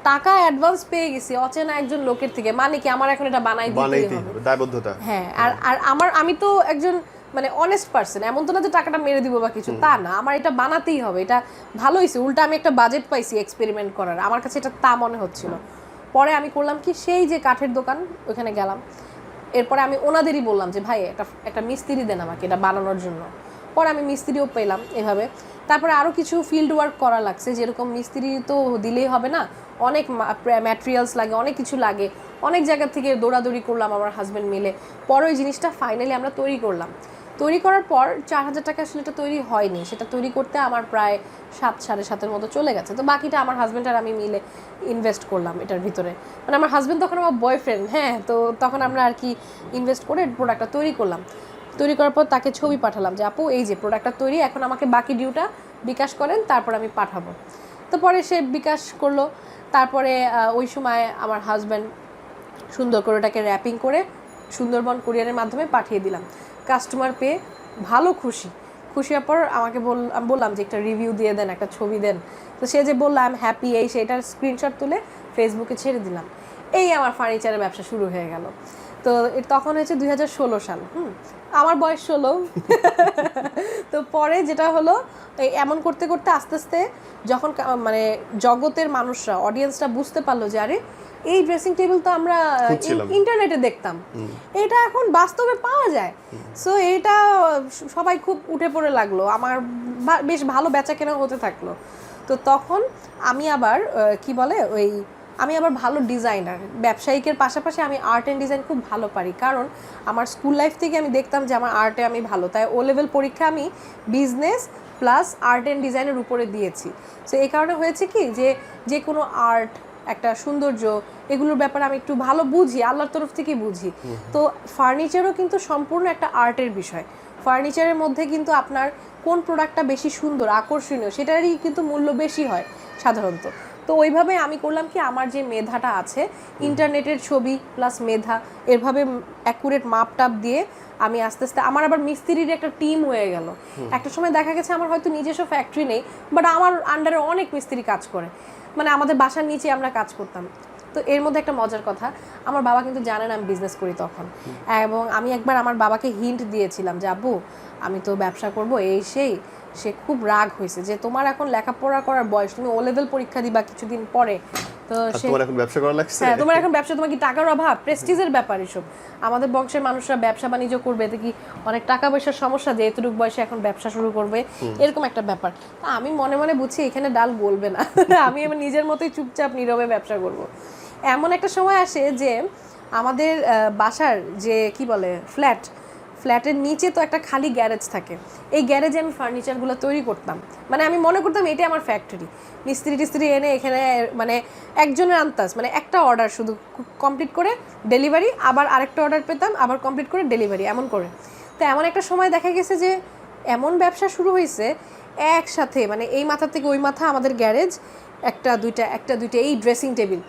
টাকা অ্যাডভান্স পেয়ে গেছি অচেনা একজন লোকের থেকে, মানে কি আমার এখন এটা বানাই দিতেই হবে, দায়বদ্ধতা। হ্যাঁ, আর আমি তো একজন মানে অনেস্ট পারসন, এমন তো না যে টাকাটা মেরে দিব বা কিছু, তা না, আমার এটা বানাতেই হবে। এটা ভালো হয়েছে, উল্টা আমি একটা বাজেট পাইছি এক্সপেরিমেন্ট করার, আমার কাছে এটা তা মনে হচ্ছিল। পরে আমি করলাম কি সেই যে কাঠের দোকান ওখানে গেলাম, এরপরে আমি ওনাদেরই বললাম যে ভাই একটা মিস্ত্রি দেন আমাকে এটা বানানোর জন্য। পরে আমি মিস্ত্রিও পেলাম এভাবে। তারপরে আরও কিছু ফিল্ড ওয়ার্ক করা লাগছে, যেরকম মিস্ত্রি তো দিলেই হবে না, অনেক ম্যাটেরিয়ালস লাগে, অনেক কিছু লাগে, অনেক জায়গা থেকে দৌড়াদৌড়ি করলাম আমার হাজব্যান্ড মিলে। পরে ওই জিনিসটা ফাইনালি আমরা তৈরি করলাম। তৈরি করার পর 4,000 টাকা আসলে এটা তৈরি হয়নি, সেটা তৈরি করতে আমার প্রায় 7-7.5 মতো চলে গেছে। তো বাকিটা আমার হাজব্যান্ড আর আমি মিলে ইনভেস্ট করলাম এটার ভিতরে, মানে আমার হাজব্যান্ড তখন আমার বয়ফ্রেন্ড, হ্যাঁ, তো তখন আমরা আর কি ইনভেস্ট করে প্রোডাক্টটা তৈরি করলাম। তৈরি করার পর তাকে ছবি পাঠালাম যে আপু এই যে প্রোডাক্টটা তৈরি, এখন আমাকে বাকি ডিউটা বিকাশ করেন, তারপর আমি পাঠাবো। তো পরে সে বিকাশ করলো। তারপরে ওই সময় আমার হাজব্যান্ড সুন্দর করে ওটাকে র্যাপিং করে সুন্দরবন কুরিয়ারের মাধ্যমে পাঠিয়ে দিলাম। কাস্টমার পেয়ে ভালো খুশি হওয়ার পর আমাকে বললাম যে একটা রিভিউ দিয়ে দেন, একটা ছবি দেন। তো সে যে বললাম হ্যাপি, এই সেটার স্ক্রিনশট তুলে ফেসবুকে ছেড়ে দিলাম। এই আমার ফার্নিচারের ব্যবসা শুরু হয়ে গেল। তো তখন হয়েছে 2016 সাল, আমার বয়স 16। তো পরে যেটা হলো এমন করতে করতে আস্তে আস্তে যখন মানে জগতের মানুষরা, অডিয়েন্সরা বুঝতে পারলো যে আরে এই ড্রেসিং টেবিল তো আমরা ইন্টারনেটে দেখতাম, এটা এখন বাস্তবে পাওয়া যায়। সো এটা সবাই খুব উঠে পড়ে লাগলো, আমার বেশ ভালো বেচা কেনা হতে থাকলো। তো তখন আমি আবার কি বলে আমি আবার ভালো ডিজাইনার, ব্যবসায়িকের পাশাপাশি আমি আর্ট অ্যান্ড ডিজাইন খুব ভালো পারি, কারণ আমার স্কুল লাইফ থেকে আমি দেখতাম যে আমার আর্টে আমি ভালো, তাই ও লেভেল পরীক্ষা আমি বিজনেস প্লাস আর্ট অ্যান্ড ডিজাইনের উপরে দিয়েছি। সো এই কারণে হয়েছে কি যে কোনো আর্ট, একটা সৌন্দর্য, এগুলোর ব্যাপারে আমি একটু ভালো বুঝি, আল্লাহর তরফ থেকেই বুঝি। তো ফার্নিচারও কিন্তু সম্পূর্ণ একটা আর্টের বিষয়। ফার্নিচারের মধ্যে কিন্তু আপনার কোন প্রোডাক্টটা বেশি সুন্দর আকর্ষণীয় সেটারই কিন্তু মূল্য বেশি হয় সাধারণত। তো ওইভাবে আমি করলাম কি আমার যে মেধাটা আছে, ইন্টারনেটের ছবি প্লাস মেধা, এভাবে অ্যাকুরেট মাপ টাপ দিয়ে আমি আস্তে আস্তে আমার আবার মিস্ত্রির একটা টিম হয়ে গেল। একটা সময় দেখা গেছে আমার হয়তো নিজস্ব ফ্যাক্টরি নেই, বাট আমার আন্ডারে অনেক মিস্ত্রি কাজ করে, মানে আমাদের বাসার নিচে আমরা কাজ করতাম। তো এর মধ্যে একটা মজার কথা, আমার বাবা কিন্তু জানেন আমি বিজনেস করি তখন, এবং আমি একবার আমার বাবাকে হিন্ট দিয়েছিলাম যে আব্বু আমি তো ব্যবসা করব এই সেই। সে খুব রাগ হয়েছে যে তোমার এখন লেখাপড়া করার বয়স, তুমি ও লেভেল পরীক্ষা দিবা কিছুদিন পরে, তো তোমার এখন ব্যবসা করা লাগছে। হ্যাঁ, তোমার এখন ব্যবসা, তোমার কি টাকার অভাব, প্রেস্টিজের ব্যাপার এসব। আমাদের বংশের মানুষরা ব্যবসা বাণিজ্য করবে, এতে কি অনেক টাকা পয়সার সমস্যা যে এতটুকু বয়সে এখন ব্যবসা শুরু করবে, এরকম একটা ব্যাপার। তা আমি মনে মনে বুঝছি এখানে ডাল গলবে না, আমি আমার নিজের মতোই চুপচাপ নীরবে ব্যবসা করব। এমন একটা সময় আসে যে আমাদের বাসার যে কি বলে ফ্ল্যাটের নিচে তো একটা খালি গ্যারেজ থাকে, এই গ্যারেজে আমি ফার্নিচারগুলো তৈরি করতাম, মানে আমি মনে করতাম এটাই আমার ফ্যাক্টরি। মিস্ত্রি এনে এখানে মানে একজনের আনতাস, মানে একটা অর্ডার শুধু কমপ্লিট করে ডেলিভারি, আবার আরেকটা অর্ডার পেতাম, আবার কমপ্লিট করে ডেলিভারি, এমন করে। তো এমন একটা সময় দেখা গেছে যে এমন ব্যবসা শুরু হয়েছে একসাথে, মানে এই মাথা থেকে ওই মাথা আমাদের গ্যারেজ, একটা দুইটা এই ড্রেসিং টেবিল,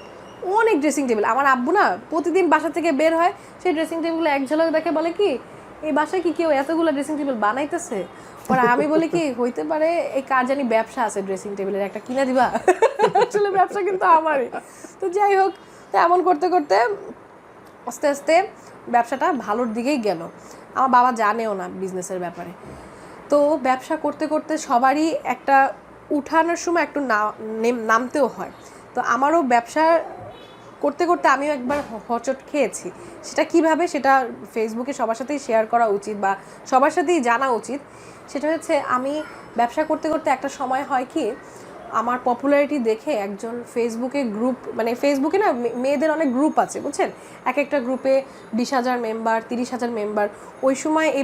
অনেক ড্রেসিং টেবিল। আমার আব্বু না প্রতিদিন বাসা থেকে বের হয়, সেই ড্রেসিং টেবিলগুলো এক ঝলক দেখে বলে কি এই বাসায় কি কেউ এতগুলো ড্রেসিং টেবিল বানাইতেছে? পরে আমি বলি কি হইতে পারে এই কার জানি ব্যবসা আছে ড্রেসিং টেবিলের, একটা কিনা দিবা? আসলে ব্যবসা কিন্তু আমারই। তো যাই হোক, তো এমন করতে করতে আস্তে আস্তে ব্যবসাটা ভালোর দিকেই গেল। আমার বাবা জানেও না বিজনেসের ব্যাপারে। তো ব্যবসা করতে করতে সবারই একটা উঠানোর সময় একটু নামতেও হয়। তো আমারও ব্যবসা করতে করতে আমিও একবার হোঁচট খেয়েছি। সেটা কিভাবে, সেটা ফেসবুকে সবার সাথেই শেয়ার করা উচিত বা সবার সাথেই জানা উচিত। সেটা হচ্ছে আমি ব্যবসা করতে করতে একটা সময় হয় কি, আমার পপুলারিটি দেখে একজন ফেসবুকে গ্রুপ, মানে ফেসবুকে না মেয়েদের অনেক গ্রুপ আছে বুঝছেন, এক একটা গ্রুপে 20,000 মেম্বার, 30,000 মেম্বার। ওই সময় এই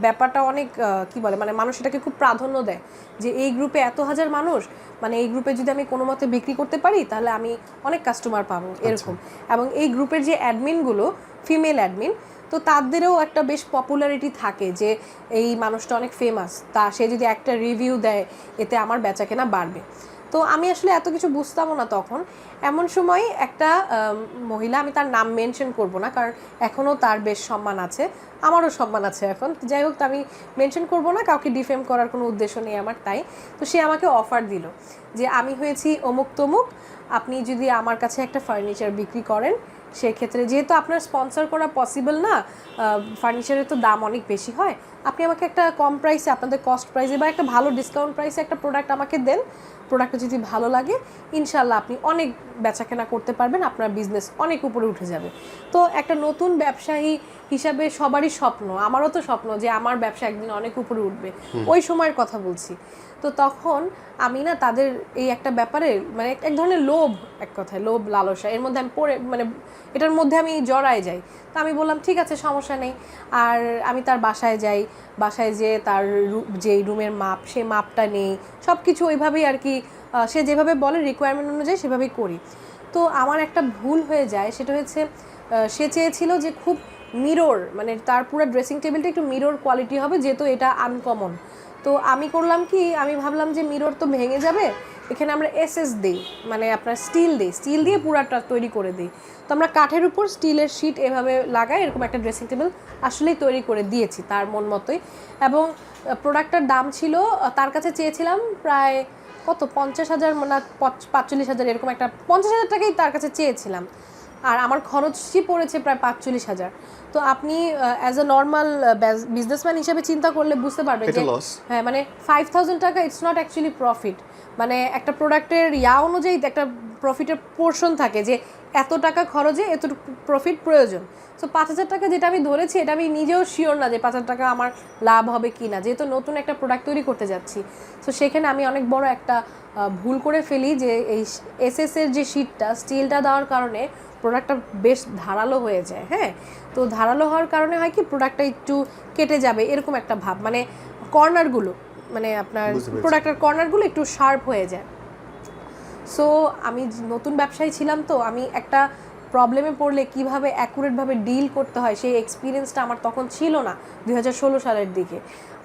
ব্যাপারটা অনেক কি বলে, মানে মানুষ এটাকে খুব প্রাধান্য দেয় যে এই গ্রুপে এত হাজার মানুষ, মানে এই গ্রুপে যদি আমি কোনো মতে বিক্রি করতে পারি তাহলে আমি অনেক কাস্টমার পাবো এরকম। এবং এই গ্রুপের যে অ্যাডমিনগুলো, ফিমেল অ্যাডমিন, তো তাদেরও একটা বেশ পপুলারিটি থাকে যে এই মানুষটা অনেক ফেমাস, তা সে যদি একটা রিভিউ দেয় এতে আমার বেচাকেনা বাড়বে। তো আমি আসলে এত কিছু বুঝতামও না তখন। এমন সময় একটা মহিলা, আমি তার নাম মেনশন করব না কারণ এখনও তার বেশ সম্মান আছে, আমারও সম্মান আছে এখন, যাই হোক, তো আমি মেনশন করব না, কাউকে ডিফেম করার কোনো উদ্দেশ্য নেই আমার। তাই তো সে আমাকে অফার দিল যে আমি হয়েছি অমুক তমুক, আপনি যদি আমার কাছে একটা ফার্নিচার বিক্রি করেন, সেক্ষেত্রে যেহেতু আপনার স্পন্সর করা পসিবল না, ফার্নিচারের তো দাম অনেক বেশি হয়, আপনি আমাকে একটা কম প্রাইসে, আপনাদের কস্ট প্রাইসে বা একটা ভালো ডিসকাউন্ট প্রাইসে একটা প্রোডাক্ট আমাকে দেন। প্রোডাক্টটা যদি ভালো লাগে ইনশাল্লাহ আপনি অনেক বেচাকেনা করতে পারবেন, আপনার বিজনেস অনেক উপরে উঠে যাবে। তো একটা নতুন ব্যবসায়ী হিসাবে সবারই স্বপ্ন, আমারও তো স্বপ্ন যে আমার ব্যবসা একদিন অনেক উপরে উঠবে, ওই সময়ের কথা বলছি। তো তখন আমি না তাদের এই একটা ব্যাপারে, মানে এক ধরনের লোভ, এক কথায় লোভ লালসা, এর মধ্যে আমি এটার মধ্যে আমি জড়ায় যাই। তো আমি বললাম ঠিক আছে, সমস্যা নেই। আর আমি তার বাসায় যাই, বাসায় যেয়ে তার যেই রুমের মাপ, সেই মাপটা নেই, সব কিছু ওইভাবেই আর কি, সে যেভাবে বলে রিকোয়ারমেন্ট অনুযায়ী সেভাবেই করি। তো আমার একটা ভুল হয়ে যায়, সেটা হচ্ছে সে চেয়েছিল যে খুব মিরর, মানে তার পুরো ড্রেসিং টেবিলটা একটু মিরর কোয়ালিটি হবে, যেহেতু এটা আনকমন। তো আমি করলাম কি, আমি ভাবলাম যে মিরর তো ভেঙে যাবে, এখানে আমরা এসএস দিই, মানে আপনার স্টিল দিয়ে পুরাটা তৈরি করে দিই। তো আমরা কাঠের উপর স্টিলের শিট এভাবে লাগাই, এরকম একটা ড্রেসিং টেবিল আসলেই তৈরি করে দিয়েছি তার মন মতোই। এবং প্রোডাক্টটার দাম ছিল, তার কাছে চেয়েছিলাম প্রায় কত 50,000 না 45,000, এরকম একটা 50,000 টাকাই তার কাছে চেয়েছিলাম। আর আমার খরচই পড়েছে প্রায় 45,000। তো আপনি অ্যাজ এ নর্মাল বিজনেসম্যান হিসেবে চিন্তা করলে বুঝতে পারবেন যে হ্যাঁ, মানে 5,000 টাকা ইটস নট অ্যাকচুয়ালি প্রফিট। মানে একটা প্রোডাক্টের অনুযায়ী একটা প্রফিটের পোর্শন থাকে যে এত টাকা খরচে এতটুকু প্রফিট প্রয়োজন। সো 5,000 টাকা যেটা আমি ধরেছি, এটা আমি নিজেও শিওর না যে 5,000 টাকা আমার লাভ হবে কি না, যেহেতু নতুন একটা প্রোডাক্ট তৈরি করতে যাচ্ছি। সো সেখানে আমি অনেক বড় একটা ভুল করে ফেলি যে এই এসএসের যে শিটটা, স্টিলটা দেওয়ার কারণে প্রোডাক্টটা বেশ ধারালো হয়ে যায়। হ্যাঁ, তো ধারালো হওয়ার কারণে হয় কি, প্রোডাক্টটা একটু কেটে যাবে এরকম একটা ভাব, মানে কর্নারগুলো, মানে আপনার প্রোডাক্টের কর্নারগুলো একটু শার্প হয়ে যায়। সো আমি নতুন ব্যবসায়ী ছিলাম, তো আমি একটা প্রবলেমে পড়লে কিভাবে অ্যাকুরেটভাবে ডিল করতে হয় সেই এক্সপিরিয়েন্সটা আমার তখন ছিল না 2016 সালের দিকে।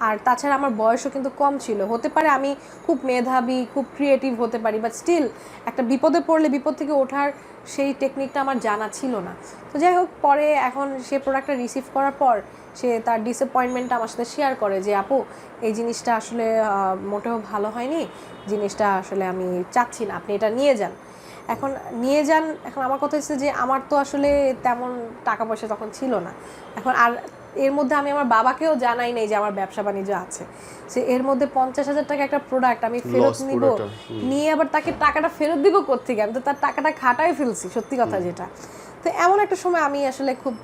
আর তাছাড়া আমার বয়সও কিন্তু কম ছিল। হতে পারে আমি খুব মেধাবী, খুব ক্রিয়েটিভ হতে পারি, বাট স্টিল একটা বিপদে পড়লে বিপদ থেকে ওঠার সেই টেকনিকটা আমার জানা ছিল না। তো যাই হোক, পরে এখন সে প্রোডাক্টটা রিসিভ করার পর সে তার ডিসঅ্যাপয়েন্টমেন্টটা আমার সাথে শেয়ার করে যে আপু এই জিনিসটা আসলে মোটেও ভালো হয়নি, জিনিসটা আসলে আমি চাচ্ছি না, আপনি এটা নিয়ে যান। এখন আমার কথা হচ্ছে যে আমার তো আসলে তেমন টাকা পয়সা তখন ছিল না। এখন আর এর মধ্যে আমি আমার বাবাকেও জানাই নাই যে আমার ব্যবসা বাণিজ্য আছে। সে এর মধ্যে 50,000 টাকা একটা প্রোডাক্ট আমি ফেরত নিব, নিয়ে আবার তাকে টাকাটা ফেরত দিব কোত্থেকে? আমি তো তার টাকাটা খাটাই ফেলছি, সত্যি কথা যেটা। তো এমন একটা সময় আমি আসলে খুব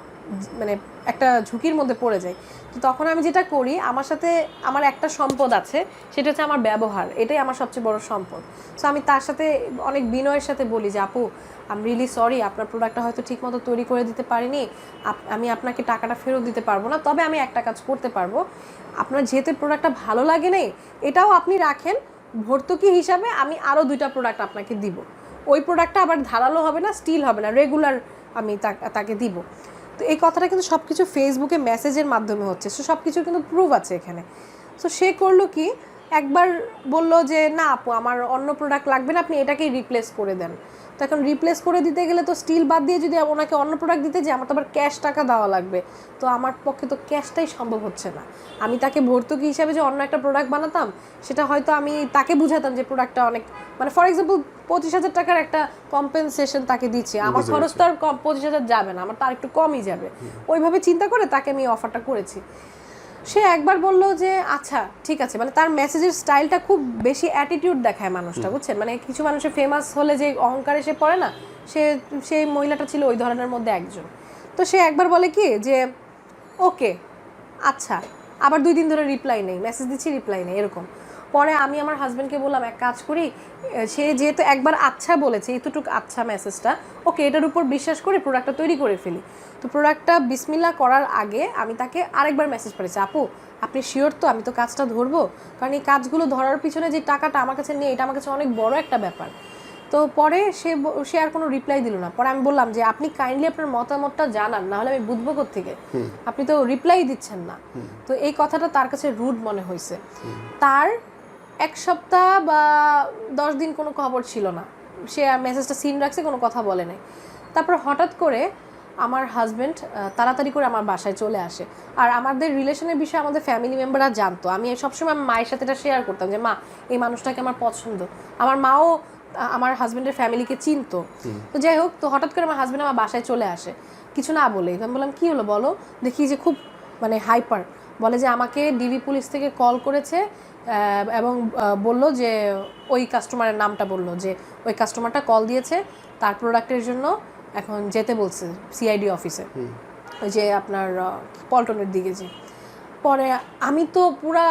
মানে একটা ঝুঁকির মধ্যে পড়ে যাই। তো তখন আমি যেটা করি, আমার সাথে আমার একটা সম্পদ আছে, সেটা হচ্ছে আমার ব্যবহার, এটাই আমার সবচেয়ে বড় সম্পদ। সো আমি তার সাথে অনেক বিনয়ের সাথে বলি যে আপু আই এম রিয়েলি সরি, আপনার প্রোডাক্টটা হয়তো ঠিকমতো তৈরি করে দিতে পারিনি, আমি আপনাকে টাকাটা ফেরত দিতে পারবো না, তবে আমি একটা কাজ করতে পারবো, আপনার যেহেতু প্রোডাক্টটা ভালো লাগে নেই, এটাও আপনি রাখেন, ভর্তুকি হিসাবে আমি আরও 2টা প্রোডাক্ট আপনাকে দিব। ওই প্রোডাক্টটা আবার ধারালো হবে না, স্টিল হবে না, রেগুলার আমি তাকে দিব। তো এই কথাটা কিন্তু সব কিছু ফেসবুকে মেসেজের মাধ্যমে হচ্ছে, সো সব কিছু কিন্তু প্রুফ আছে এখানে। সো সে করলো কি, একবার বললো যে না আপু আমার অন্য প্রোডাক্ট লাগবে না, আপনি এটাকেই রিপ্লেস করে দেন। তো এখন রিপ্লেস করে দিতে গেলে তো স্টিল বাদ দিয়ে যদি ওনাকে অন্য প্রোডাক্ট দিতে যাই আমার তো আবার ক্যাশ টাকা দেওয়া লাগবে, তো আমার পক্ষে তো ক্যাশটাই সম্ভব হচ্ছে না। আমি তাকে ভর্তুকি হিসাবে যে অন্য একটা প্রোডাক্ট বানাতাম সেটা হয়তো আমি তাকে বুঝাতাম যে প্রোডাক্টটা অনেক মানে ফর এক্সাম্পল 25,000 টাকার একটা কম্পেনসেশন তাকে দিচ্ছি, আমার খরচ তো আর 25,000 যাবে না, আমার তো আর একটু কমই যাবে, ওইভাবে চিন্তা করে তাকে আমি অফারটা করেছি। সে একবার বললো যে আচ্ছা ঠিক আছে, মানে তার মেসেজের স্টাইলটা খুব বেশি অ্যাটিটিউড দেখায় মানুষটা, বুঝছেন, মানে কিছু মানুষের ফেমাস হলে যে অহংকারে সে পড়ে না, সেই মহিলাটা ছিল ওই ধরনের মধ্যে একজন। তো সে একবার বলে কি যে ওকে আচ্ছা, আবার 2 দিন ধরে রিপ্লাই নেই, মেসেজ দিচ্ছি রিপ্লাই নেই এরকম। পরে আমি আমার হাজব্যান্ডকে বললাম এক কাজ করি, সে যেহেতু একবার আচ্ছা বলেছে, এতটুকু আচ্ছা মেসেজটা, ওকে এটার উপর বিশ্বাস করে প্রোডাক্টটা তৈরি করে ফেলি। তো প্রোডাক্টটা বিসমিল্লাহ করার আগে আমি তাকে আরেকবার মেসেজ করেছি, আপু আপনি শিওর তো আমি তো কাজটা ধরবো, কারণ এই কাজগুলো ধরার পিছনে যে টাকাটা আমার কাছে নেই এটা আমার কাছে অনেক বড় একটা ব্যাপার। তো পরে সে আর কোনো রিপ্লাই দিল না। পরে আমি বললাম যে আপনি কাইন্ডলি আপনার মতামতটা জানান, না হলে আমি বুঝবো কোত্থেকে, আপনি তো রিপ্লাই দিচ্ছেন না। তো এই কথাটা তার কাছে রুড মনে হয়েছে। তার 1 সপ্তাহ বা 10 দিন কোনো খবর ছিল না, সে আর মেসেজটা সিন রাখছে, কোনো কথা বলে নাই। তারপর হঠাৎ করে আমার হাজব্যান্ড তাড়াতাড়ি করে আমার বাসায় চলে আসে। আর আমাদের রিলেশনের বিষয়ে আমাদের ফ্যামিলি মেম্বাররা জানতো, আমি সবসময় আমার মায়ের সাথে এটা শেয়ার করতাম যে মা এই মানুষটাকে আমার পছন্দ। আমার মাও আমার হাজব্যান্ডের ফ্যামিলিকে চিনতো। তো যাই হোক, তো হঠাৎ করে আমার হাজব্যান্ড আমার বাসায় চলে আসে কিছু না বলেই। আমি বললাম কী হলো বলো, দেখি যে খুব মানে হাইপার, বলে যে আমাকে ডিবি পুলিশ থেকে কল করেছে এবং বলল যে ওই কাস্টমারের নামটা বলল যে ওই কাস্টমারটা কল দিয়েছে তার প্রোডাক্টের জন্য, এখন যেতে বলছে সিআইডি অফিসে, ওই যে আপনার পল্টনের দিকে। যে পরে আমি তো পুরা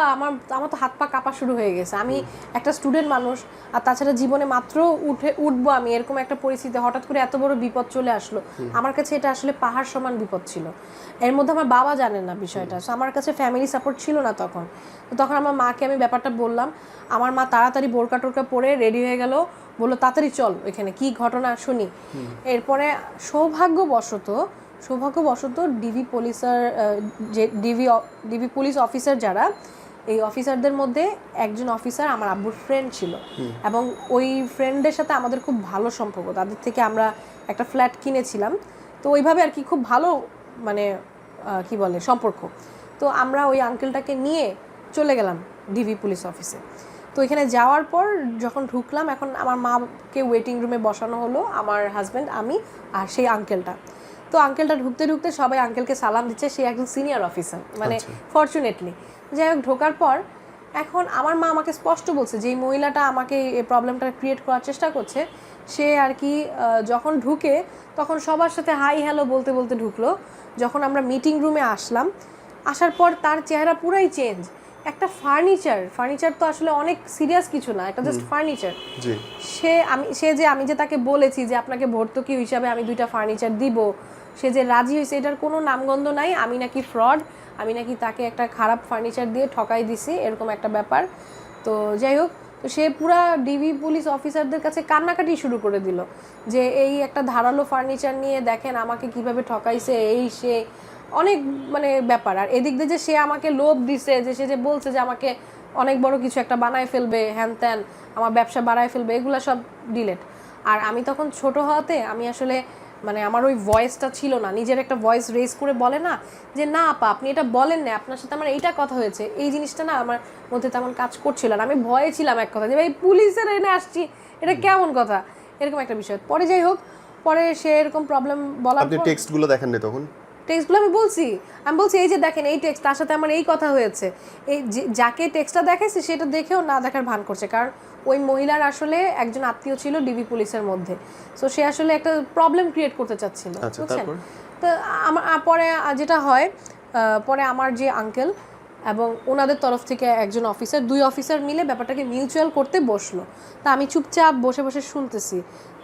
আমার তো হাত পা কাঁপা শুরু হয়ে গেছে। আমি একটা স্টুডেন্ট মানুষ, আর তাছাড়া জীবনে মাত্র উঠবো আমি, এরকম একটা পরিস্থিতি হঠাৎ করে এত বড় বিপদ চলে আসলো। আমার কাছে এটা আসলে পাহাড় সমান বিপদ ছিল। এর মধ্যে আমার বাবা জানেন না বিষয়টা, আমার কাছে ফ্যামিলি সাপোর্ট ছিল না তখন। তো তখন আমার মাকে আমি ব্যাপারটা বললাম, আমার মা তাড়াতাড়ি বোরকা টোরকা পরে রেডি হয়ে গেল, বললো তাড়াতাড়ি চল ওইখানে কি ঘটনা শুনি। এরপরে সৌভাগ্যবশত ডিবি পুলিশ অফিসার যারা, এই অফিসারদের মধ্যে একজন অফিসার আমার আব্বুর ফ্রেন্ড ছিল, এবং ওই ফ্রেন্ডের সাথে আমাদের খুব ভালো সম্পর্ক, তাদের থেকে আমরা একটা ফ্ল্যাট কিনেছিলাম। তো ওইভাবে আর কি খুব ভালো মানে কি বলে সম্পর্ক। তো আমরা ওই আঙ্কেলটাকে নিয়ে চলে গেলাম ডিবি পুলিশ অফিসে। তো এখানে যাওয়ার পর যখন ঢুকলাম, এখন আমার মাকে ওয়েটিং রুমে বসানো হলো, আমার হাজব্যান্ড, আমি আর সেই আঙ্কেলটা। তো আঙ্কেলটা ঢুকতে সবাই আঙ্কেলকে সালাম দিচ্ছে, সে একজন সিনিয়র অফিসার মানে ফরচুনেটলি। যাই হোক, ঢোকার পর এখন আমার মা আমাকে স্পষ্ট বলছে যে এই মহিলাটা আমাকে এই প্রবলেমটা ক্রিয়েট করার চেষ্টা করছে। সে আর কি যখন ঢুকে তখন সবার সাথে হাই হ্যালো বলতে বলতে ঢুকলো। যখন আমরা মিটিং রুমে আসার পর তার চেহারা পুরাই চেঞ্জ। একটা ফার্নিচার তো আসলে অনেক সিরিয়াস কিছু না, এটা জাস্ট ফার্নিচার। আমি যে তাকে বলেছি যে আপনাকে ভর্তুকি হিসাবে আমি 2টা ফার্নিচার দিব, সে যে রাজি হয়েছে, এটার কোনো নামগন্ধ নাই। আমি নাকি ফ্রড, আমি নাকি তাকে একটা খারাপ ফার্নিচার দিয়ে ঠকাই দিছি, এরকম একটা ব্যাপার। তো যাই হোক, তো সে পুরা ডিবি পুলিশ অফিসারদের কাছে কান্নাকাটি শুরু করে দিল যে এই একটা ধারালো ফার্নিচার নিয়ে দেখেন আমাকে কিভাবে ঠকাইছে, এই সে অনেক মানে ব্যাপার। আর এদিক দিয়ে যে সে আমাকে লোভ দিছে, যে সে যে বলছে যে আমাকে অনেক বড় কিছু একটা বানায় ফেলবে, হ্যান ত্যান, আমার ব্যবসা বাড়ায় ফেলবে, এগুলো সব ডিলেট। আর আমি তখন ছোট হওয়াতে আমি আসলে মানে আমার ওই ভয়েসটা ছিল না, নিজের একটা ভয়েস রেজ করে বলে না যে না আপা আপনি এটা বলেন না, আপনার সাথে আমার এইটা কথা হয়েছে, এই জিনিসটা না আমার মধ্যে তেমন কাজ করছিল না। আমি ভয়ে ছিলাম এক কথা যে ভাই পুলিশের এনে আসছি, এটা কেমন কথা, এরকম একটা বিষয়। পরে যাই হোক, পরে সে এরকম প্রবলেম বলার পর আপনি টেক্সটগুলো দেখেন না তখন? টেক্সটগুলো আমি বলছি এই যে দেখেন এই টেক্সট, তার সাথে আমার এই কথা হয়েছে। এই যাকে টেক্সটটা দেখাইছে সেটা দেখেও না দেখার ভান করছে, কারণ ওই মহিলার আসলে একজন আত্মীয় ছিল ডিবি পুলিশের মধ্যে। সো সে আসলে একটা প্রবলেম ক্রিয়েট করতে চাচ্ছিল, বুঝছেন। তো আমার পরে যেটা হয়, পরে আমার যে আঙ্কেল এবং ওনাদের তরফ থেকে একজন অফিসার, 2 অফিসার মিলে ব্যাপারটাকে মিউচুয়াল করতে বসলো। তা আমি চুপচাপ বসে বসে শুনতেছি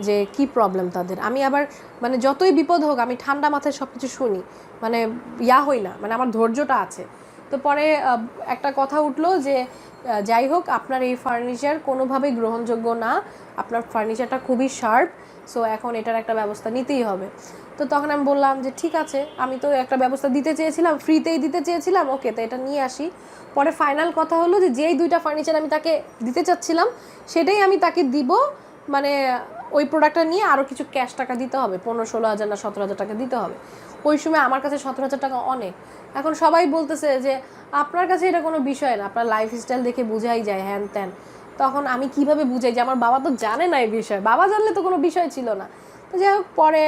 যে কি প্রবলেম তাদের। আমি আবার মানে যতই বিপদ হোক আমি ঠান্ডা মাথায় সব কিছু শুনি, মানে হই না, মানে আমার ধৈর্যটা আছে। তো পরে একটা কথা উঠলো যে যাই হোক আপনার এই ফার্নিচার কোনোভাবেই গ্রহণযোগ্য না, আপনার ফার্নিচারটা খুবই শার্প, সো এখন এটার একটা ব্যবস্থা নিতেই হবে। তো তখন আমি বললাম যে ঠিক আছে, আমি তো একটা ব্যবস্থা দিতে চেয়েছিলাম, ফ্রিতেই দিতে চেয়েছিলাম, ওকে তো এটা নিয়ে আসি। পরে ফাইনাল কথা হলো যে যেই 2টা ফার্নিচার আমি তাকে দিতে চাচ্ছিলাম সেটাই আমি তাকে দিব, মানে ওই প্রোডাক্টটা নিয়ে আরও কিছু ক্যাশ টাকা দিতে হবে, 15-16 হাজার না 17 হাজার টাকা দিতে হবে। ওই সময় আমার কাছে 17 হাজার টাকা অনেক। এখন সবাই বলতেছে যে আপনার কাছে এটা কোনো বিষয় না, আপনার লাইফস্টাইল দেখে বোঝাই যায় হ্যান ত্যান। তখন আমি কিভাবে বুঝাই যে আমার বাবা তো জানে না এই বিষয়, বাবা জানলে তো কোনো বিষয় ছিল না। তো যাই হোক, পরে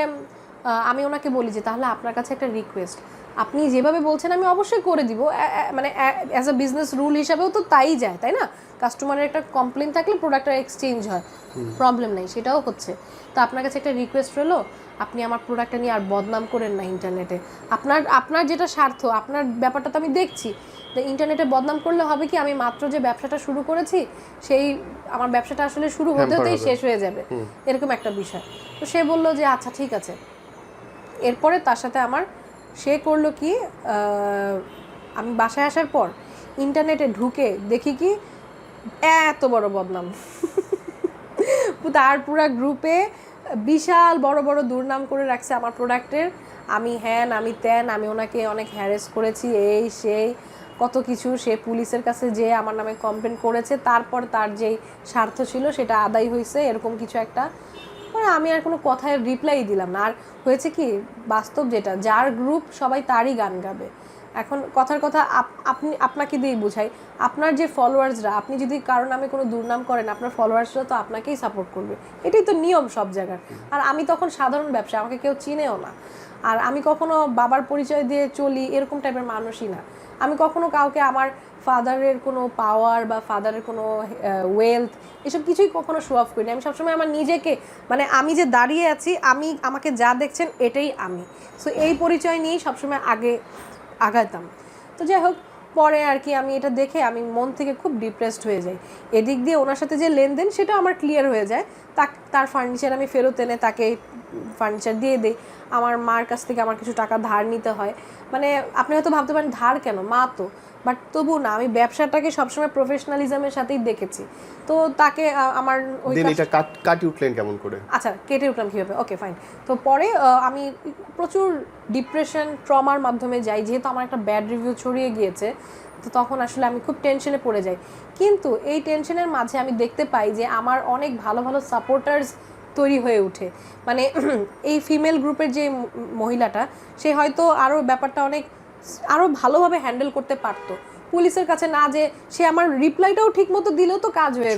আমি ওনাকে বলি যে তাহলে আপনার কাছে একটা রিকোয়েস্ট, আপনি যেভাবে বলছেন আমি অবশ্যই করে দিব, মানে অ্যাজ আ বিজনেস রুল হিসাবেও তো তাই যায়, তাই না? কাস্টমারের একটা কমপ্লেন থাকলে প্রোডাক্টটা এক্সচেঞ্জ হয়, প্রবলেম নেই, সেটাও হচ্ছে। তো আপনার কাছে একটা রিকোয়েস্ট রইলো, আপনি আমার প্রোডাক্টটা নিয়ে আর বদনাম করেন না ইন্টারনেটে। আপনার যেটা স্বার্থ, আপনার ব্যাপারটা তো আমি দেখছি, তো ইন্টারনেটে বদনাম করলে হবে কি, আমি মাত্র যে ব্যবসাটা শুরু করেছি সেই আমার ব্যবসাটা আসলে শুরু হতে হতেই শেষ হয়ে যাবে, এরকম একটা বিষয়। তো সে বলল যে আচ্ছা ঠিক আছে। এরপরে তার সাথে আমার সে করলো কি, আমি বাসায় আসার পর ইন্টারনেটে ঢুকে দেখি কি এত বড় বদনাম, তার পুরা গ্রুপে বিশাল বড় বড় দুর্নাম করে রাখছে আমার প্রোডাক্টের। আমি হ্যান আমি ত্যান, আমি ওনাকে অনেক হ্যারেস করেছি, এই সেই কত কিছু। সে পুলিশের কাছে যে আমার নামে কমপ্লেন করেছে, তারপর তার যেই স্বার্থ ছিল সেটা আদায় হয়েছে, এরকম কিছু একটা। মানে আমি আর কোনো কথায় রিপ্লাই দিলাম না। আর হয়েছে কি, বাস্তব যেটা, যার গ্রুপ সবাই তারই গান গাবে। এখন কথার কথা আপনাকে দিয়েই বুঝাই, আপনার যে ফলোয়ার্সরা, আপনি যদি কারণ নামে কোনো দুর্নাম করেন, আপনার ফলোয়ার্সরা তো আপনাকেই সাপোর্ট করবে, এটাই তো নিয়ম সব জায়গার। আর আমি তখন সাধারণ ব্যবসা, আমাকে কেউ চিনেও না। আর আমি কখনো বাবার পরিচয় দিয়ে চলি এরকম টাইপের মানুষই না। আমি কখনো কাউকে আমার ফাদারের কোনো পাওয়ার বা ফাদারের কোনো ওয়েলথ এসব কিছুই কখনো শো অফ করি না। আমি সবসময় আমার নিজেকে, মানে আমি যে দাঁড়িয়ে আছি, আমাকে যা দেখছেন এটাই আমি। সো এই পরিচয় নিয়েই সবসময় আগাতাম। তো যাই হোক, পরে আর কি আমি এটা দেখে আমি মন থেকে খুব ডিপ্রেসড হয়ে যাই। এদিক দিয়ে ওনার সাথে যে লেনদেন সেটা আমার ক্লিয়ার হয়ে যায়, তার ফার্নিচার আমি ফেরত এনে তাকে ফার্নিচার দিয়ে দিই। আমার মার কাছ থেকে আমার কিছু টাকা ধার নিতে হয়। মানে আপনি হয়তো ভাবতে পারেন ধার কেন, মা তো, বাট তবু না, আমি ব্যবসাটাকে সবসময় প্রফেশনালিজমের সাথেই দেখেছি। তো তাকে আমার ওই কাটি উঠলেন কেমন করে? আচ্ছা, কেটে উঠলাম কীভাবে, ওকে ফাইন। তো পরে আমি প্রচুর ডিপ্রেশন ট্রমার মাধ্যমে যাই, যেহেতু আমার একটা ব্যাড রিভিউ ছড়িয়ে গিয়েছে। তো তখন আসলে আমি খুব টেনশনে পড়ে যাই। কিন্তু এই টেনশনের মাঝে আমি দেখতে পাই যে আমার অনেক ভালো ভালো সাপোর্টার্স তৈরি হয়ে ওঠে। মানে এই ফিমেল গ্রুপের যে মহিলাটা, সে হয়তো আরও ব্যাপারটা আরও ভালোভাবে হ্যান্ডেল করতে পারতো। পুলিশের কাছে না, যে সে আমার রিপ্লাইটাও ঠিক মতো দিলেও তো কাজ হয়ে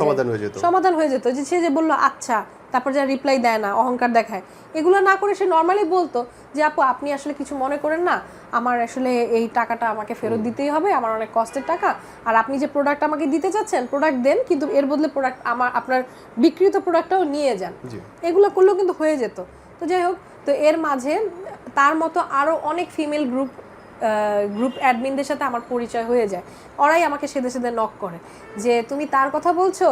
সমাধান হয়ে যেত। যে সে যে বললো আচ্ছা, তারপর যা রিপ্লাই দেয় না, অহংকার দেখায়, এগুলো না করে সে নর্মালি বলতো যে আপু আপনি আসলে কিছু মনে করেন না, আমার আসলে এই টাকাটা আমাকে ফেরত দিতেই হবে, আমার অনেক কষ্টের টাকা, আর আপনি যে প্রোডাক্ট আমাকে দিতে চাচ্ছেন প্রোডাক্ট দেন, কিন্তু এর বদলে প্রোডাক্ট আপনার বিক্রিত প্রোডাক্টটাও নিয়ে যান। এগুলো করলেও কিন্তু হয়ে যেত। তো যাই হোক, তো এর মাঝে তার মতো আরও অনেক ফিমেল গ্রুপ অ্যাডমিনদের সাথে আমার পরিচয় হয়ে যায়। ওরাই আমাকে সেদে সেদে নক করে যে তুমি তার কথা বলছো,